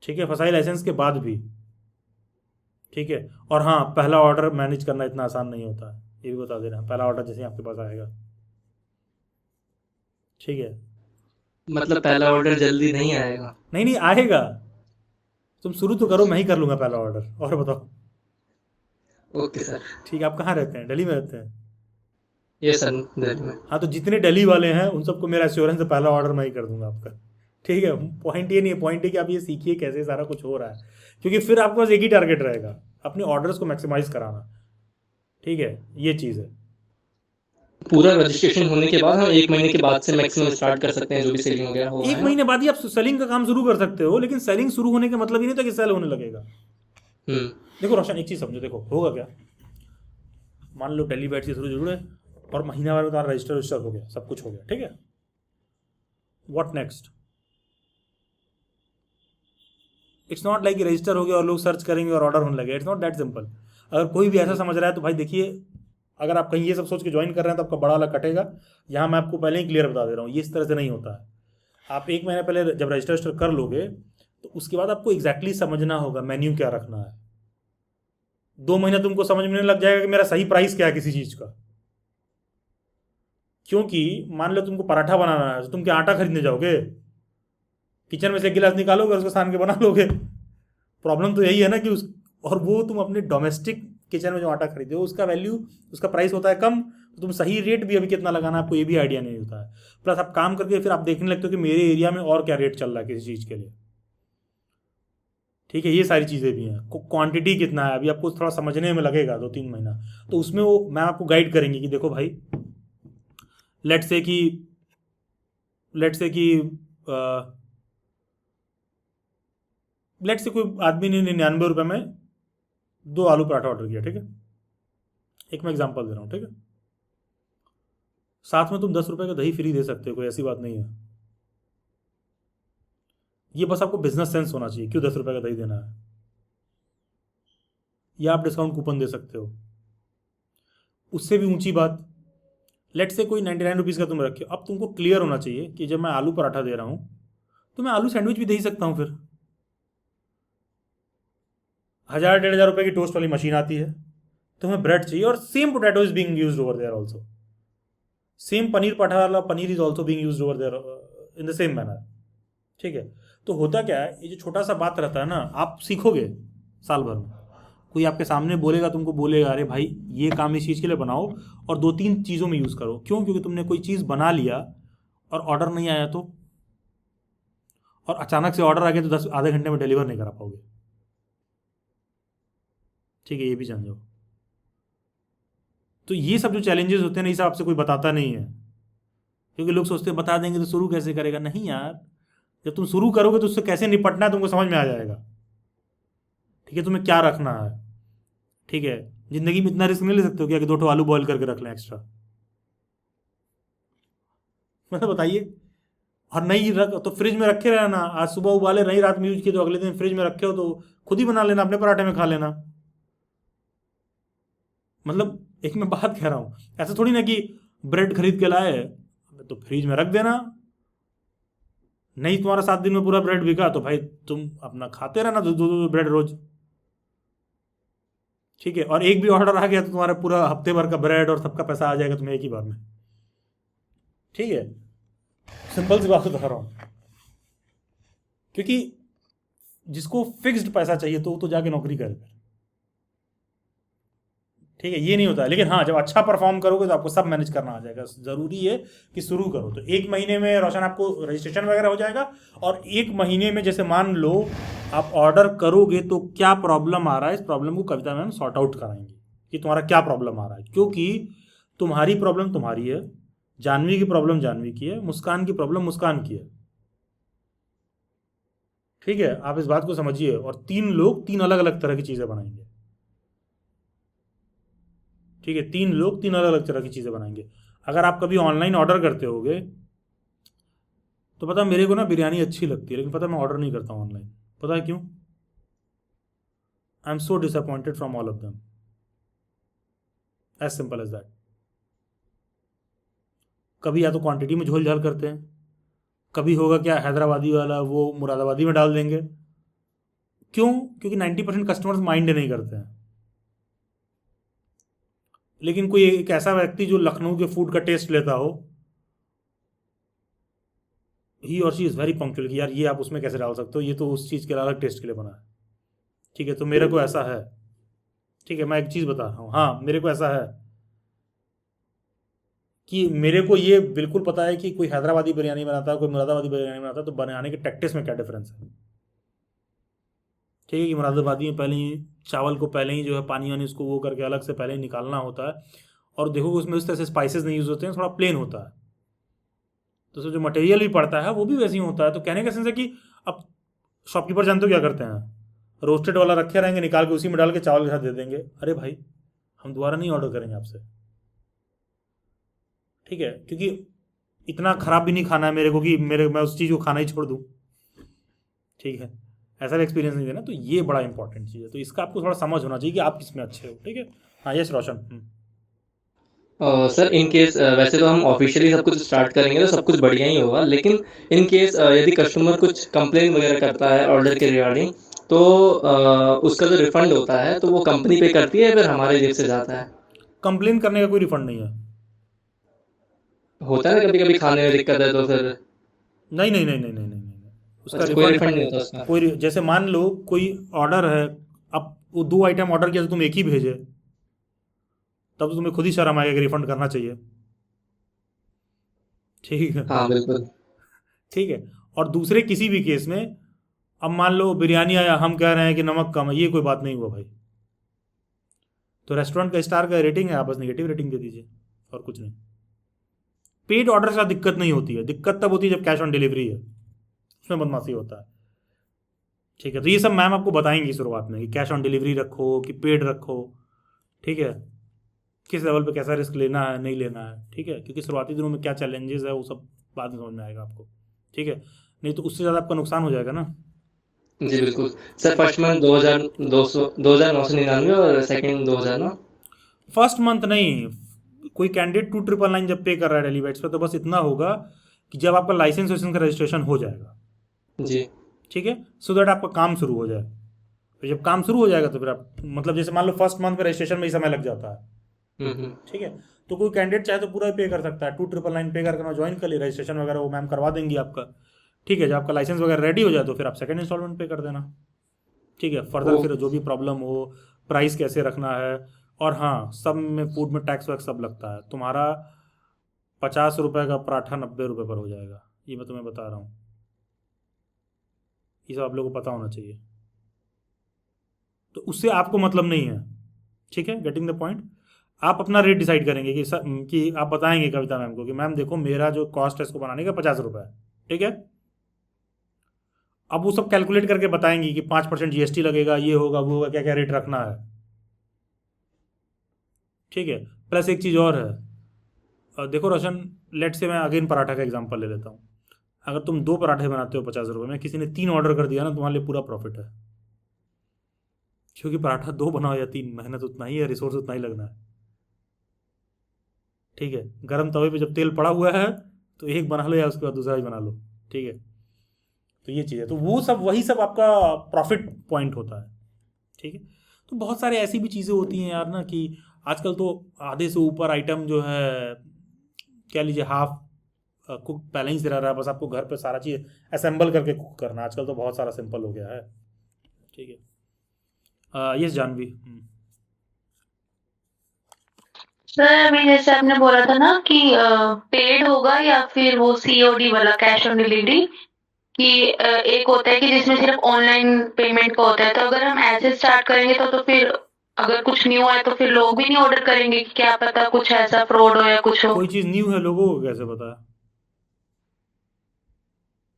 ठीक है, फसाई लाइसेंस के बाद भी, ठीक है। और हाँ, पहला ऑर्डर मैनेज करना इतना आसान नहीं होता है, ये भी बता दे रहे हैं। पहला ऑर्डर जैसे आपके पास आएगा, ठीक है, मतलब पहला ऑर्डर जल्दी नहीं आएगा? नहीं नहीं आएगा, तुम शुरू तो करो, मैं ही कर लूंगा पहला ऑर्डर। और बताओ। Okay sir. ठीक है, आप कहाँ रहते हैं? दिल्ली में रहते हैं? ये सर दिल्ली में। हाँ, तो जितने दिल्ली वाले हैं उन सबको मेरा एश्योरेंस है, पहला ऑर्डर मैं ही कर दूंगा आपका, ठीक है। पॉइंट ये नहीं है, पॉइंट है कि आप ये सीखिए कैसे सारा कुछ हो रहा है, क्योंकि फिर आपके पास एक ही टारगेट रहेगा, अपने ऑर्डर्स को मैक्सिमाइज कराना, ठीक है, ये चीज़ है। पूरा रजिस्ट्रेशन होने के बाद हम 1 महीने के बाद से मैक्सिमम स्टार्ट कर सकते हैं जो भी सेलिंग वगैरह होगा, एक है ना? महीने बाद ही आप सेलिंग का काम शुरू कर सकते हो, लेकिन सेलिंग शुरू होने का मतलब ही नहीं था कि सेल होने लगेगा। हम्म। देखो रोशन, एक चीज़ समझो, देखो होगा क्या, मान लो दिल्ली बैठ के शुरू जरूर है और महीना भर में तुम्हारा रजिस्टर हो गया, सब कुछ हो गया, ठीक है, what next? It's not like register हो गया और लोग सर्च करेंगे और ऑर्डर होने लगे, इट्स नॉट दैट सिंपल। अगर कोई भी ऐसा समझ रहा है तो भाई देखिए, अगर आप कहीं ये सब सोच के ज्वाइन कर रहे हैं तो आपका बड़ा वाला कटेगा। यहाँ मैं आपको पहले ही क्लियर बता दे रहा हूँ, ये इस तरह से नहीं होता है। आप 1 महीने पहले जब रजिस्टर कर लोगे तो उसके बाद आपको एग्जैक्टली समझना होगा मेन्यू क्या रखना है। 2 महीने तुमको समझ में नहीं लग जाएगा कि मेरा सही प्राइस क्या है किसी चीज़ का, क्योंकि मान लो तुमको पराठा बनाना है तो तुम क्या आटा खरीदने जाओगे? किचन में से 1 गिलास निकालोगे और उसको सान के बना लोगे। प्रॉब्लम तो यही है ना कि और वो तुम अपने डोमेस्टिक किचन में जो आटा खरीदे हो उसका वैल्यू, उसका प्राइस होता है कम, तो तुम सही रेट भी अभी कितना लगाना है आपको ये भी आइडिया नहीं होता है। प्लस आप काम करके फिर आप देखने लगते हो कि मेरे एरिया में और क्या रेट चल रहा है किसी चीज़ के लिए, ठीक है, ये सारी चीज़ें भी हैं। क्वांटिटी कितना है अभी आपको थोड़ा समझने में लगेगा 2-3 महीना, तो उसमें वो मैम आपको गाइड करेंगे कि देखो भाई, लेट से कोई आदमी ने 99 रुपये में 2 आलू पराठा ऑर्डर किया, ठीक है, एक मैं एग्जांपल दे रहा हूँ, ठीक है, साथ में तुम 10 रुपये का दही फ्री दे सकते हो, कोई ऐसी बात नहीं है। ये बस आपको बिजनेस सेंस होना चाहिए, क्यों 10 रुपये का दही देना है, या आप डिस्काउंट कूपन दे सकते हो। उससे भी ऊंची बात, लेट से कोई 99 रुपीज़ का तुम रखे हो, अब तुमको क्लियर होना चाहिए कि जब मैं आलू पराठा दे रहा हूँ तो मैं आलू सैंडविच भी दे ही सकता हूँ। फिर 1000-1500 रुपये की टोस्ट वाली मशीन आती है, तुम्हें ब्रेड चाहिए और same potato is being used over there also, same paneer paratha वाला paneer is also being used over there in the same manner, ठीक है। तो होता क्या है, ये जो छोटा सा बात रहता है ना, आप सीखोगे साल भर में, कोई आपके सामने बोलेगा, तुमको बोलेगा अरे भाई ये काम इस चीज़ के लिए बनाओ और 2-3 चीज़ों में यूज़ करो। क्यों? क्योंकि तुमने कोई चीज़ बना लिया और ऑर्डर नहीं आया तो, और अचानक से ऑर्डर आ गया तो आधे घंटे में डिलीवर नहीं करा पाओगे, ठीक है, ये भी समझो। तो ये सब जो चैलेंजेस होते हैं ना, ये सब आपसे कोई बताता नहीं है, क्योंकि लोग सोचते हैं बता देंगे तो शुरू कैसे करेगा। नहीं यार, जब तुम शुरू करोगे तो उससे कैसे निपटना है तुमको समझ में आ जाएगा, ठीक है, तुम्हें क्या रखना है, ठीक है। जिंदगी में इतना रिस्क नहीं ले सकते हो कि 2 आलू बॉयल करके रख लें एक्स्ट्रा, मतलब बताइए। और नहीं रख तो फ्रिज में रखे रहना, आज सुबह उबाले, नहीं रात में यूज किए तो अगले दिन फ्रिज में रखे हो तो खुद ही बना लेना, अपने पराठे में खा लेना। मतलब एक मैं बात कह रहा हूँ, ऐसा थोड़ी ना कि ब्रेड खरीद के लाए तो फ्रिज में रख देना, नहीं तुम्हारा 7 दिन में पूरा ब्रेड बिका तो भाई तुम अपना खाते रहना 2 ब्रेड रोज, ठीक है, और एक भी ऑर्डर आ गया तो तुम्हारा पूरा हफ्ते भर का ब्रेड और सबका पैसा आ जाएगा तुम्हें एक ही बार में। ठीक है, सिंपल सी बात बता रहा हूँ, क्योंकि जिसको फिक्स्ड पैसा चाहिए तो वो तो जाके नौकरी करे। ठीक है, ये नहीं होता है। लेकिन हाँ, जब अच्छा परफॉर्म करोगे तो आपको सब मैनेज करना आ जाएगा। ज़रूरी है कि शुरू करो। तो 1 महीने में रोशन आपको रजिस्ट्रेशन वगैरह हो जाएगा, और 1 महीने में जैसे मान लो आप ऑर्डर करोगे तो क्या प्रॉब्लम आ रहा है, इस प्रॉब्लम को कविता मैम सॉर्ट आउट कराएंगे कि तुम्हारा क्या प्रॉब्लम आ रहा है। क्योंकि तुम्हारी प्रॉब्लम तुम्हारी है, जानवी की प्रॉब्लम जानवी की है, मुस्कान की प्रॉब्लम मुस्कान की है। ठीक है, आप इस बात को समझिए। और 3 लोग 3 अलग अलग तरह की चीज़ें बनाएंगे। ठीक है, 3 लोग 3 अलग अलग तरह की चीज़ें बनाएंगे। अगर आप कभी ऑनलाइन ऑर्डर करते होगे तो पता मेरे को ना बिरयानी अच्छी लगती है, लेकिन पता मैं ऑर्डर नहीं करता हूँ ऑनलाइन। पता है क्यों? I am so disappointed from all of them, as simple as that. कभी या तो क्वांटिटी में झोल झाल करते हैं, कभी होगा क्या हैदराबादी वाला वो मुरादाबादी में डाल देंगे। क्यों? क्योंकि 90% कस्टमर्स माइंड नहीं करते हैं। लेकिन कोई एक ऐसा व्यक्ति जो लखनऊ के फूड का टेस्ट लेता हो, ही और शी इज़ वेरी पंक्चुअल कि यार ये आप उसमें कैसे डाल सकते हो, ये तो उस चीज़ के अलग टेस्ट के लिए बना है। ठीक है, तो मेरे को ऐसा है। ठीक है, मैं एक चीज़ बता रहा हूँ, हाँ मेरे को ऐसा है कि मेरे को ये बिल्कुल पता है कि कोई हैदराबादी बिरयानी बनाता है, कोई मुरादाबादी बिरयानी बनाता है, तो बनाने के टैक्टिस में क्या डिफरेंस है। ठीक है, कि मुरादाबादी में पहले ही चावल को पहले ही जो है पानी वानी उसको वो करके अलग से पहले ही निकालना होता है, और देखो उसमें उस तरह से स्पाइसेस नहीं यूज़ होते हैं, थोड़ा प्लेन होता है, तो उसमें जो मटेरियल भी पड़ता है वो भी वैसे ही होता है। तो कहने का सेंस है कि अब शॉपकीपर जानते हो क्या करते हैं, रोस्टेड वाला रखे रहेंगे, निकाल के उसी में डाल के चावल के साथ दे देंगे। अरे भाई, हम दोबारा नहीं ऑर्डर करेंगे आपसे। ठीक है, क्योंकि इतना खराब भी नहीं खाना है मेरे को कि मैं उस चीज़ को खाना ही छोड़ दूँ। ठीक है, ऐसा भी एक्सपीरियंस नहीं देना। तो ये बड़ा इंपॉर्टेंट चीज़ है, तो इसका आपको थोड़ा समझ होना चाहिए कि आप किसमें अच्छे हो। ठीक है, हाँ yes Roshan. Sir in case वैसे तो हम ऑफिशियली सब कुछ स्टार्ट करेंगे तो सब कुछ बढ़िया ही होगा, लेकिन इन केस यदि कस्टमर कुछ कंप्लेन वगैरह करता है ऑर्डर के रिगार्डिंग, तो उसका जो रिफंड होता है तो वो कंपनी पे करती है या फिर हमारे जेब से जाता है? कंप्लेन करने का कोई रिफंड नहीं है। होता है ना कभी कभी खाने में दिक्कत है तो फिर नहीं नहीं नहीं नहीं नहीं नहीं नहीं, उसका अच्छा, कोई रिफंड रिफंड नहीं होता उसका? कोई जैसे मान लो कोई ऑर्डर है, अब वो 2 आइटम ऑर्डर किया तो तुम एक ही भेजे, तब तो तुम्हें खुद ही शर्म आएगा कि रिफंड करना चाहिए। ठीक है। हाँ बिल्कुल। ठीक है, और दूसरे किसी भी केस में अब मान लो बिरयानी आया, हम कह रहे हैं कि नमक कम है, ये कोई बात नहीं हुआ भाई, तो रेस्टोरेंट का स्टार का रेटिंग है, आप बस निगेटिव रेटिंग दे दीजिए, और कुछ नहीं। पेड ऑर्डर से दिक्कत नहीं होती है, दिक्कत तब होती है जब कैश ऑन डिलीवरी है, उसमें बदमाशी होता है। ठीक है, तो ये सब मैम आपको बताएंगी शुरुआत में कि कैश ऑन डिलीवरी रखो कि पेड रखो। ठीक है, किस लेवल पे कैसा रिस्क लेना है नहीं लेना है। ठीक है, क्योंकि शुरुआती दिनों में क्या चैलेंजेस है वो सब बाद में समझ में आएगा आपको। ठीक है, नहीं तो उससे ज़्यादा आपका नुकसान हो जाएगा ना। जी बिल्कुल। सर फर्स्ट मंथ 2,999 और सेकंड 2,000 ना? फर्स्ट मंथ नहीं, कोई कैंडिडेट 2,999 जब पे कर रहा है डेलीवेट्स पे, तो बस इतना होगा कि जब आपका लाइसेंस वाइसेंस का रजिस्ट्रेशन हो जाएगा, जी ठीक है, सो दैट आपका काम शुरू हो जाए। तो जब काम शुरू हो जाएगा तो फिर आप मतलब जैसे मान लो फर्स्ट मंथ में रजिस्ट्रेशन में ही समय लग जाता है। ठीक है, तो कोई कैंडिडेट चाहे तो पूरा पे कर सकता है, 2,999 पे करके ज्वाइन कर ले, रजिस्ट्रेशन वगैरह वो मैम करवा देंगी आपका। ठीक है, जब आपका लाइसेंस वगैरह रेडी हो जाए तो फिर आप सेकंड इंस्टॉलमेंट पे कर देना। ठीक है, फर्दर फिर जो भी प्रॉब्लम हो, प्राइस कैसे रखना है, और हाँ सब में फूड में टैक्स वैक्स सब लगता है। तुम्हारा 50 रुपये का पराठा 90 रुपये पर हो जाएगा, ये मैं तुम्हें बता रहा हूँ। ये सब आप लोगों को पता होना चाहिए, तो उससे आपको मतलब नहीं है। ठीक है, गेटिंग द पॉइंट। आप अपना रेट डिसाइड करेंगे कि आप बताएंगे कविता मैम को कि मैम देखो मेरा जो कॉस्ट है इसको बनाने का 50 रुपये है। ठीक है, अब वो सब कैलकुलेट करके बताएंगी कि 5% GST लगेगा, ये होगा वो होगा, क्या क्या रेट रखना है। ठीक है, प्लस एक चीज़ और है, देखो रोशन, लेट से मैं अगेन पराठा का एग्जांपल ले लेता हूँ। अगर तुम 2 पराठे बनाते हो 50 रुपये में, किसी ने 3 ऑर्डर कर दिया ना, तुम्हारे लिए पूरा प्रॉफिट है, क्योंकि पराठा 2 बनाओ या 3, मेहनत उतना ही है, रिसोर्स उतना ही लगना है। ठीक है, गर्म तवे पे जब तेल पड़ा हुआ है तो एक बना लो या उसके बाद दूसरा ही बना लो। ठीक है, तो ये चीज़ है, तो वो सब वही सब आपका प्रॉफिट पॉइंट होता है। ठीक है, तो बहुत सारे ऐसी भी चीज़ें होती हैं यार ना कि आजकल तो आधे से ऊपर आइटम जो है कह लीजिए हाफ कुक पहले ही से रह रहा है, बस आपको घर पे सारा चीज़ असेंबल करके कुक करना। आजकल तो बहुत सारा सिंपल हो गया है। ठीक है, यस जानवी। सर अभी जैसे आपने बोला था ना कि पेड होगा या फिर वो सीओडी वाला कैश ऑन डिलीवरी, कि एक होता है कि जिसमें सिर्फ ऑनलाइन पेमेंट का होता है, तो अगर हम ऐसे स्टार्ट करेंगे तो फिर अगर कुछ न्यू आए तो फिर लोग भी नहीं ऑर्डर करेंगे, कि क्या पता कुछ ऐसा फ्रॉड हो या कुछ हो। कोई चीज़ न्यू है लोगों को कैसे पता है?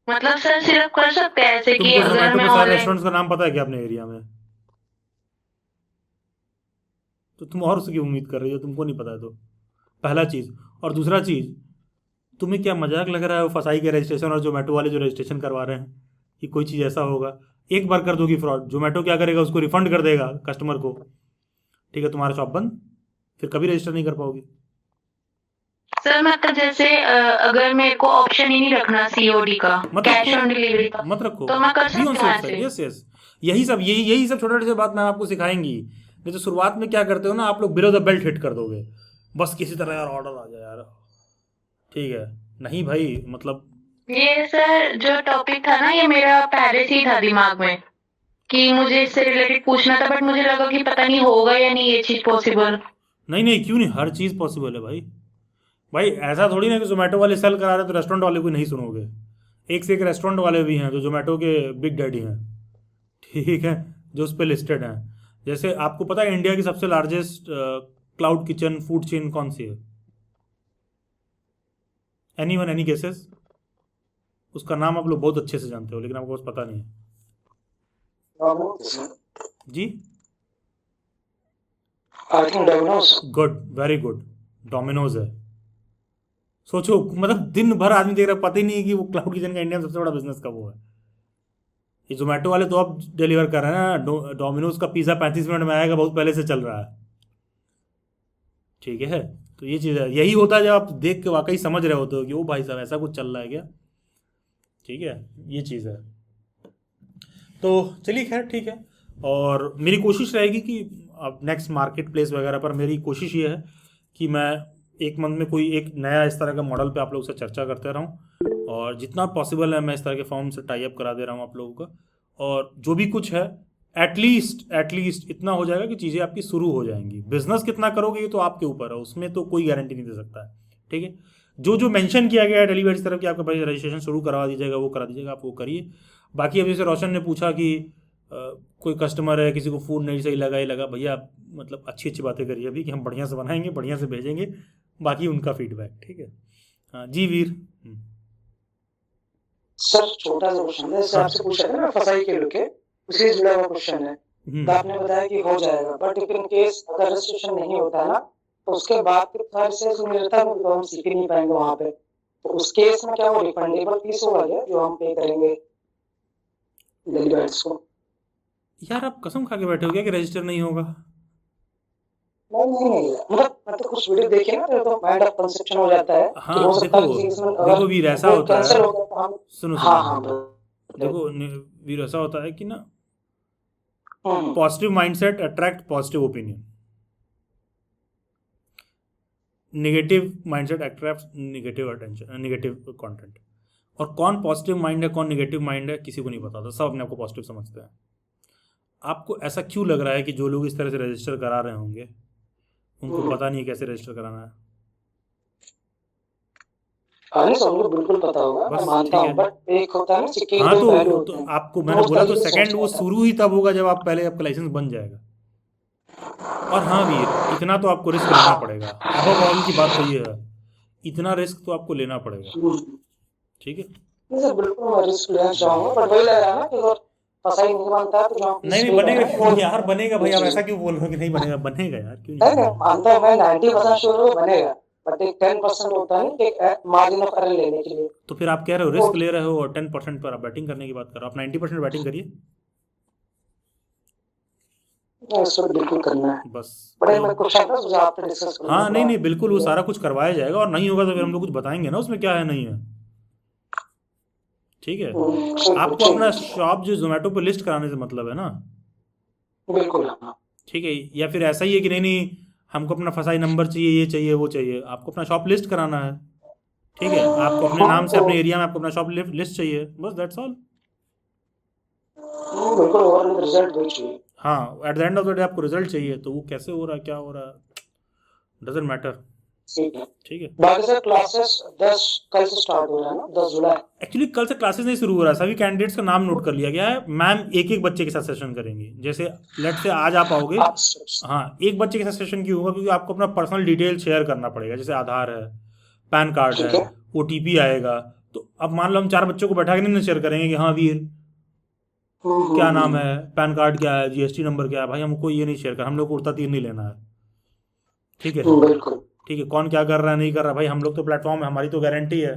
मतलब सर सिर्फ कर सकते हैं ऐसे कि तुमको अगर जोमेटो हमें के सारे ऑनलाइन। रेस्टोरेंट्स का नाम पता है क्या अपने एरिया में? तो तुम और उसकी उम्मीद कर रही हो, तुमको नहीं पता है तो पहला चीज़। और दूसरा चीज़, तुम्हें क्या मजाक लग रहा है वो फसाई के रजिस्ट्रेशन और जोमेटो वाले जो रजिस्ट्रेशन करवा रहे हैं कि कोई चीज़ ऐसा होगा? एक बार कर दोगी फ्रॉड, जोमेटो क्या करेगा, उसको रिफंड कर देगा कस्टमर को। ठीक है, तुम्हारा शॉप बंद, फिर कभी रजिस्टर नहीं कर पाओगी। सर मतलब जैसे अगर मेरे को ऑप्शन ही नहीं रखना सीओडी का, मत कैश रखो, ऑन डिलीवरी का, मत रखो, तो मैं कर बी ऑन सकती हूँ सेफ साइड। ऐसे। यस यस, यही सब छोटे छोटे बात मैं आपको सिखाएंगी। नहीं तो शुरुआत में क्या करते हो ना आप लोग, बिलो द बेल्ट हिट कर दोगे, बस किसी तरह यार ऑर्डर आ जाए यार। ठीक है, नहीं भाई, मतलब ये सर जो टॉपिक था ना, ये मेरा पहले से ही था दिमाग में कि मुझे इससे रिलेटेड पूछना था, बट मुझे लगा कि पता नहीं होगा या नहीं ये चीज पॉसिबल। नहीं नहीं, क्यों नहीं, हर चीज़ पॉसिबल है भाई। भाई ऐसा थोड़ी ना कि जोमेटो वाले सेल करा रहे हैं तो रेस्टोरेंट वाले को नहीं सुनोगे। एक से एक रेस्टोरेंट वाले भी हैं जो जोमेटो के बिग डैडी हैं, ठीक है, जो उस पर लिस्टेड हैं। जैसे आपको पता है इंडिया की सबसे largest cloud kitchen food chain कौन सी है? Anyone, any guesses? उसका नाम आप लोग बहुत अच्छे से जानते हो लेकिन आपको बस पता नहीं है। जी, I think Domino's. Good, very good, Domino's है। सोचो, मतलब दिन भर आदमी देख रहा है, पता ही नहीं है कि वो क्लाउड किचन का इंडिया में सबसे बड़ा बिजनेस का वो है। ये जोमेटो वाले तो अब डिलीवर कर रहे हैं ना, डोमिनोज का पिज़्ज़ा 35 मिनट में आएगा, बहुत पहले से चल रहा है। ठीक है, तो ये चीज़ है, यही होता है जब आप देख के वाकई समझ रहे होते हो कि ओ भाई साहब ऐसा कुछ चल रहा है क्या। ठीक है, ये चीज़ है। तो चलिए खैर ठीक है, और मेरी कोशिश रहेगी कि अब नेक्स्ट मार्केट प्लेस वगैरह पर मेरी कोशिश ये है कि मैं एक मंथ में कोई एक नया इस तरह का मॉडल पे आप लोगों से चर्चा करते रहूँ, और जितना पॉसिबल है मैं इस तरह के फॉर्म से टाई अप करा दे रहा हूँ आप लोगों का। और जो भी कुछ है एटलीस्ट इतना हो जाएगा कि चीज़ें आपकी शुरू हो जाएंगी। बिजनेस कितना करोगे ये तो आपके ऊपर है, उसमें तो कोई गारंटी नहीं दे सकता है। ठीक है, जो जो मेंशन किया गया है डेलीवेरी तरफ कि आपका भाई रजिस्ट्रेशन शुरू करवा दीजिएगा, वो करा दीजिएगा, आप वो करिए। बाकी अब जैसे रोशन ने पूछा कि कोई कस्टमर है, किसी को फूड नहीं सही लगा, ये लगा, भैया आप मतलब अच्छी अच्छी बातें करिए अभी कि हम बढ़िया से बनाएंगे, बढ़िया से भेजेंगे, बाकी उनका फीडबैक। ठीक है, हाँ जी वीर। सर छोटा सा क्वेश्चन है, जैसे आपसे पूछा था ना फसाई के लोग के, उसी से जुड़ा हुआ क्वेश्चन है। तो आपने बताया कि हो जाएगा, बट इफ इन केस अगर रजिस्ट्रेशन नहीं होता ना, तो उसके बाद फिर थर्ड से मिलता है तो हम सीख ही नहीं पाएंगे वहाँ पे। तो उस केस में क्या वो रिफंडेबल फीस होगा क्या जो हम पे करेंगे डिलीवर्स को? यार आप कसम खा के बैठे हो क्या कि रजिस्टर नहीं होगा? नहीं, मतलब कुछ वीडियो देखे ना तो माइंड ऑफ कंसेप्शन हो जाता है कि हाँ हो सकता है देखो, कि इसमें देखो अगर वीर ऐसा कोई होता कैंसिल है, हो गया तो हम सुनो हाँ सुनो, हाँ देखो वीर ऐसा होता है कि ना, hmm, positive mindset attract positive opinion, negative mindset attract negative attention, negative content. और कौन पॉजिटिव माइंड है कौन नेगेटिव माइंड है किसी को नहीं पता था, सब अपने आप को पॉजिटिव समझते हैं। आपको ऐसा क्यों लग रहा है कि जो लोग इस तरह से रजिस्टर करा रहे होंगे उनको पता नहीं है कैसे रजिस्टर कराना है? नहीं सर उनको बिल्कुल पता होगा, बस मैं मानता ठीक हूँ, है। बट एक होता है ना सिक्के के हाँ दो पहलू तो होते हैं, आपको तो मैंने उस बोला तो तरीके से सेकंड वो सोचना शुरू ही तब होगा जब आप पहले आपका लाइसेंस बन जाएगा। और हाँ वीर, इतना तो आपको रिस्क लेना पड़ेगा, अबव ऑल की बात तो ये है, इतना रिस्क तो आपको लेना पड़ेगा। ठीक है, नहीं सर बिल्कुल मैं रिस्क लेना चाहूंगा, बट वही लग रहा है ना कि अगर फसाई नहीं बनता है तो जो हम नहीं नहीं पे कर रहे बनेगा हैं क्यों वो यार, बनेगा भाई, आप चीज ऐसा क्यों बोल रहे हो कि नहीं बनेगा? बनेगा यार, क्यों नहीं नहीं नहीं मानता हूँ मैं 90% श्योर वो बनेगा, बट एक 10% होता है कि मार्जिन ऑफ एरर लेने के लिए। तो फिर आप कह रहे हो रिस्क ले रहे हो और 10% पर आप बैटिंग करने की बात कर रहे हो, आप 90% बैटिंग करिए सर बिल्कुल करना है, बस। बड़े मैं क्वेश्चन था मुझे आपसे डिस्कस करना हाँ नहीं था। नहीं बिल्कुल, वो सारा कुछ करवाया जाएगा, और नहीं होगा तो फिर हम लोग कुछ बताएंगे ना उसमें क्या है नहीं है। ठीक है, आपको अपना शॉप जो जोमेटो पे लिस्ट कराने से मतलब है ना। बिल्कुल हाँ। ठीक है, या फिर ऐसा ही है कि नहीं नहीं हमको अपना फसाई नंबर चाहिए, ये चाहिए वो चाहिए, आपको अपना शॉप लिस्ट कराना है, ठीक है, आपको अपने नाम से अपने एरिया में आपको अपना शॉप लिस्ट चाहिए, बस दैट्स ऑल। बिल्कुल ओवरऑल रिजल्ट वही चाहिए। हाँ, at the end of the day आपको रिजल्ट चाहिए, तो वो कैसे हो रहा है क्या हो रहा है डजेंट मैटर। ठीक है। ठीक है, बाकी सर क्लासेस 10 कल से स्टार्ट हो रहा है ना, 10 जुलाई। एक्चुअली कल से क्लासेस नहीं शुरू हो रहा है, सभी कैंडिडेट्स का नाम नोट कर लिया गया है, मैम एक एक बच्चे के साथ सेशन करेंगे, जैसे लेट से आज आप आओगे, हाँ एक बच्चे के साथ सेशन क्यों होगा, क्योंकि आपको अपना पर्सनल डिटेल शेयर करना पड़ेगा, जैसे आधार है, पैन कार्ड ठीक है, है। ओटीपी आएगा, तो अब मान लो हम 4 बच्चों को बैठा के नहीं शेयर करेंगे कि हाँ वीर क्या नाम है, पैन कार्ड क्या है, जीएसटी नंबर क्या है, भाई हमको ये नहीं शेयर कर, हम लोग को उड़ता तीर नहीं लेना है, ठीक है, बिल्कुल। ठीक है, कौन क्या कर रहा है नहीं कर रहा, भाई हम लोग तो प्लेटफॉर्म है, हमारी तो गारंटी है,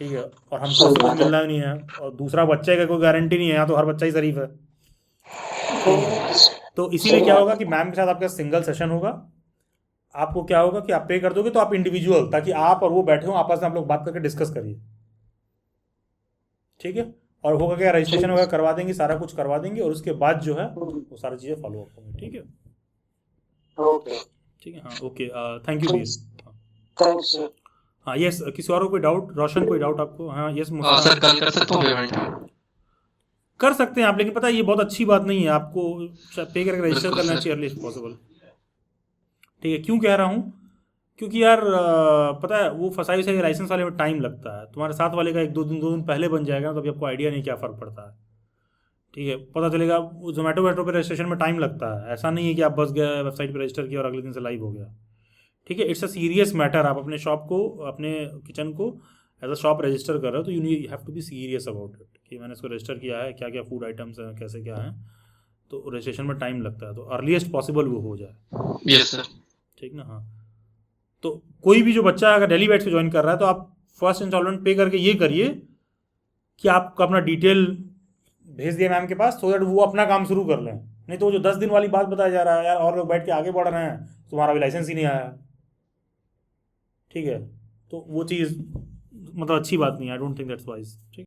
ठीक है, और हमको उससे कुछ मिलना ही नहीं है, और दूसरा बच्चे का कोई गारंटी नहीं है, यहाँ तो हर बच्चा ही शरीफ है, तो इसीलिए क्या होगा कि मैम के साथ आपका सिंगल सेशन होगा, आपको क्या होगा कि आप पे कर दोगे तो आप इंडिविजुअल, ताकि आप और वो बैठे हो आपस में आप लोग बात करके डिस्कस करिए, ठीक है, और होगा क्या रजिस्ट्रेशन वगैरह करवा देंगे, सारा कुछ करवा देंगे, और उसके बाद जो है वो सारी चीज़ें फॉलो अप होंगी, ठीक है, ओके ठीक है, हाँ okay, thank you Veer. Thanks sir. हाँ यस, किसी और को कोई डाउट, रोशन कोई डाउट आपको? हाँ यस सर कल कर सकता हूँ पेमेंट? कर सकते हैं आप, लेकिन पता है ये बहुत अच्छी बात नहीं है, आपको पे करके रजिस्टर बिल्कुल करना सर। चाहिए अर्लीस्ट पॉसिबल, ठीक है, क्यों कह रहा हूँ, क्योंकि यार पता है वो फसाई से लाइसेंस वाले में टाइम लगता है, तुम्हारे साथ वाले का 1-2 दिन पहले बन जाएगा ना, तो अभी आपको आइडिया नहीं क्या फ़र्क पड़ता है, ठीक है, पता चलेगा वो जोमेटो वेटो पे रजिस्ट्रेशन में टाइम लगता है, ऐसा नहीं है कि आप बस गए वेबसाइट पे रजिस्टर किया और अगले दिन से लाइव हो गया, ठीक है, इट्स अ सीरियस मैटर, आप अपने शॉप को, अपने किचन को एज अ शॉप रजिस्टर कर रहे हो, तो you have to be serious about it, कि मैंने इसको रजिस्टर किया है, क्या क्या फूड आइटम्स हैं, कैसे क्या हैं, तो रजिस्ट्रेशन में टाइम लगता है, तो अर्लीस्ट पॉसिबल वो हो जाए, यस सर। ठीक ना, हाँ, तो कोई भी जो बच्चा अगर डेली बैच पे ज्वाइन कर रहा है, तो आप फर्स्ट इंस्टॉलमेंट पे करके ये करिए कि आपका अपना डिटेल भेज दिया मैम के पास, सो दैट वो अपना काम शुरू कर लें, नहीं तो वो जो 10 दिन वाली बात बताया जा रहा है यार, और लोग बैठ के आगे बढ़ रहे हैं, तुम्हारा भी लाइसेंस ही नहीं आया, ठीक है, तो वो चीज़ मतलब अच्छी बात नहीं है, I don't think that's wise, ठीक।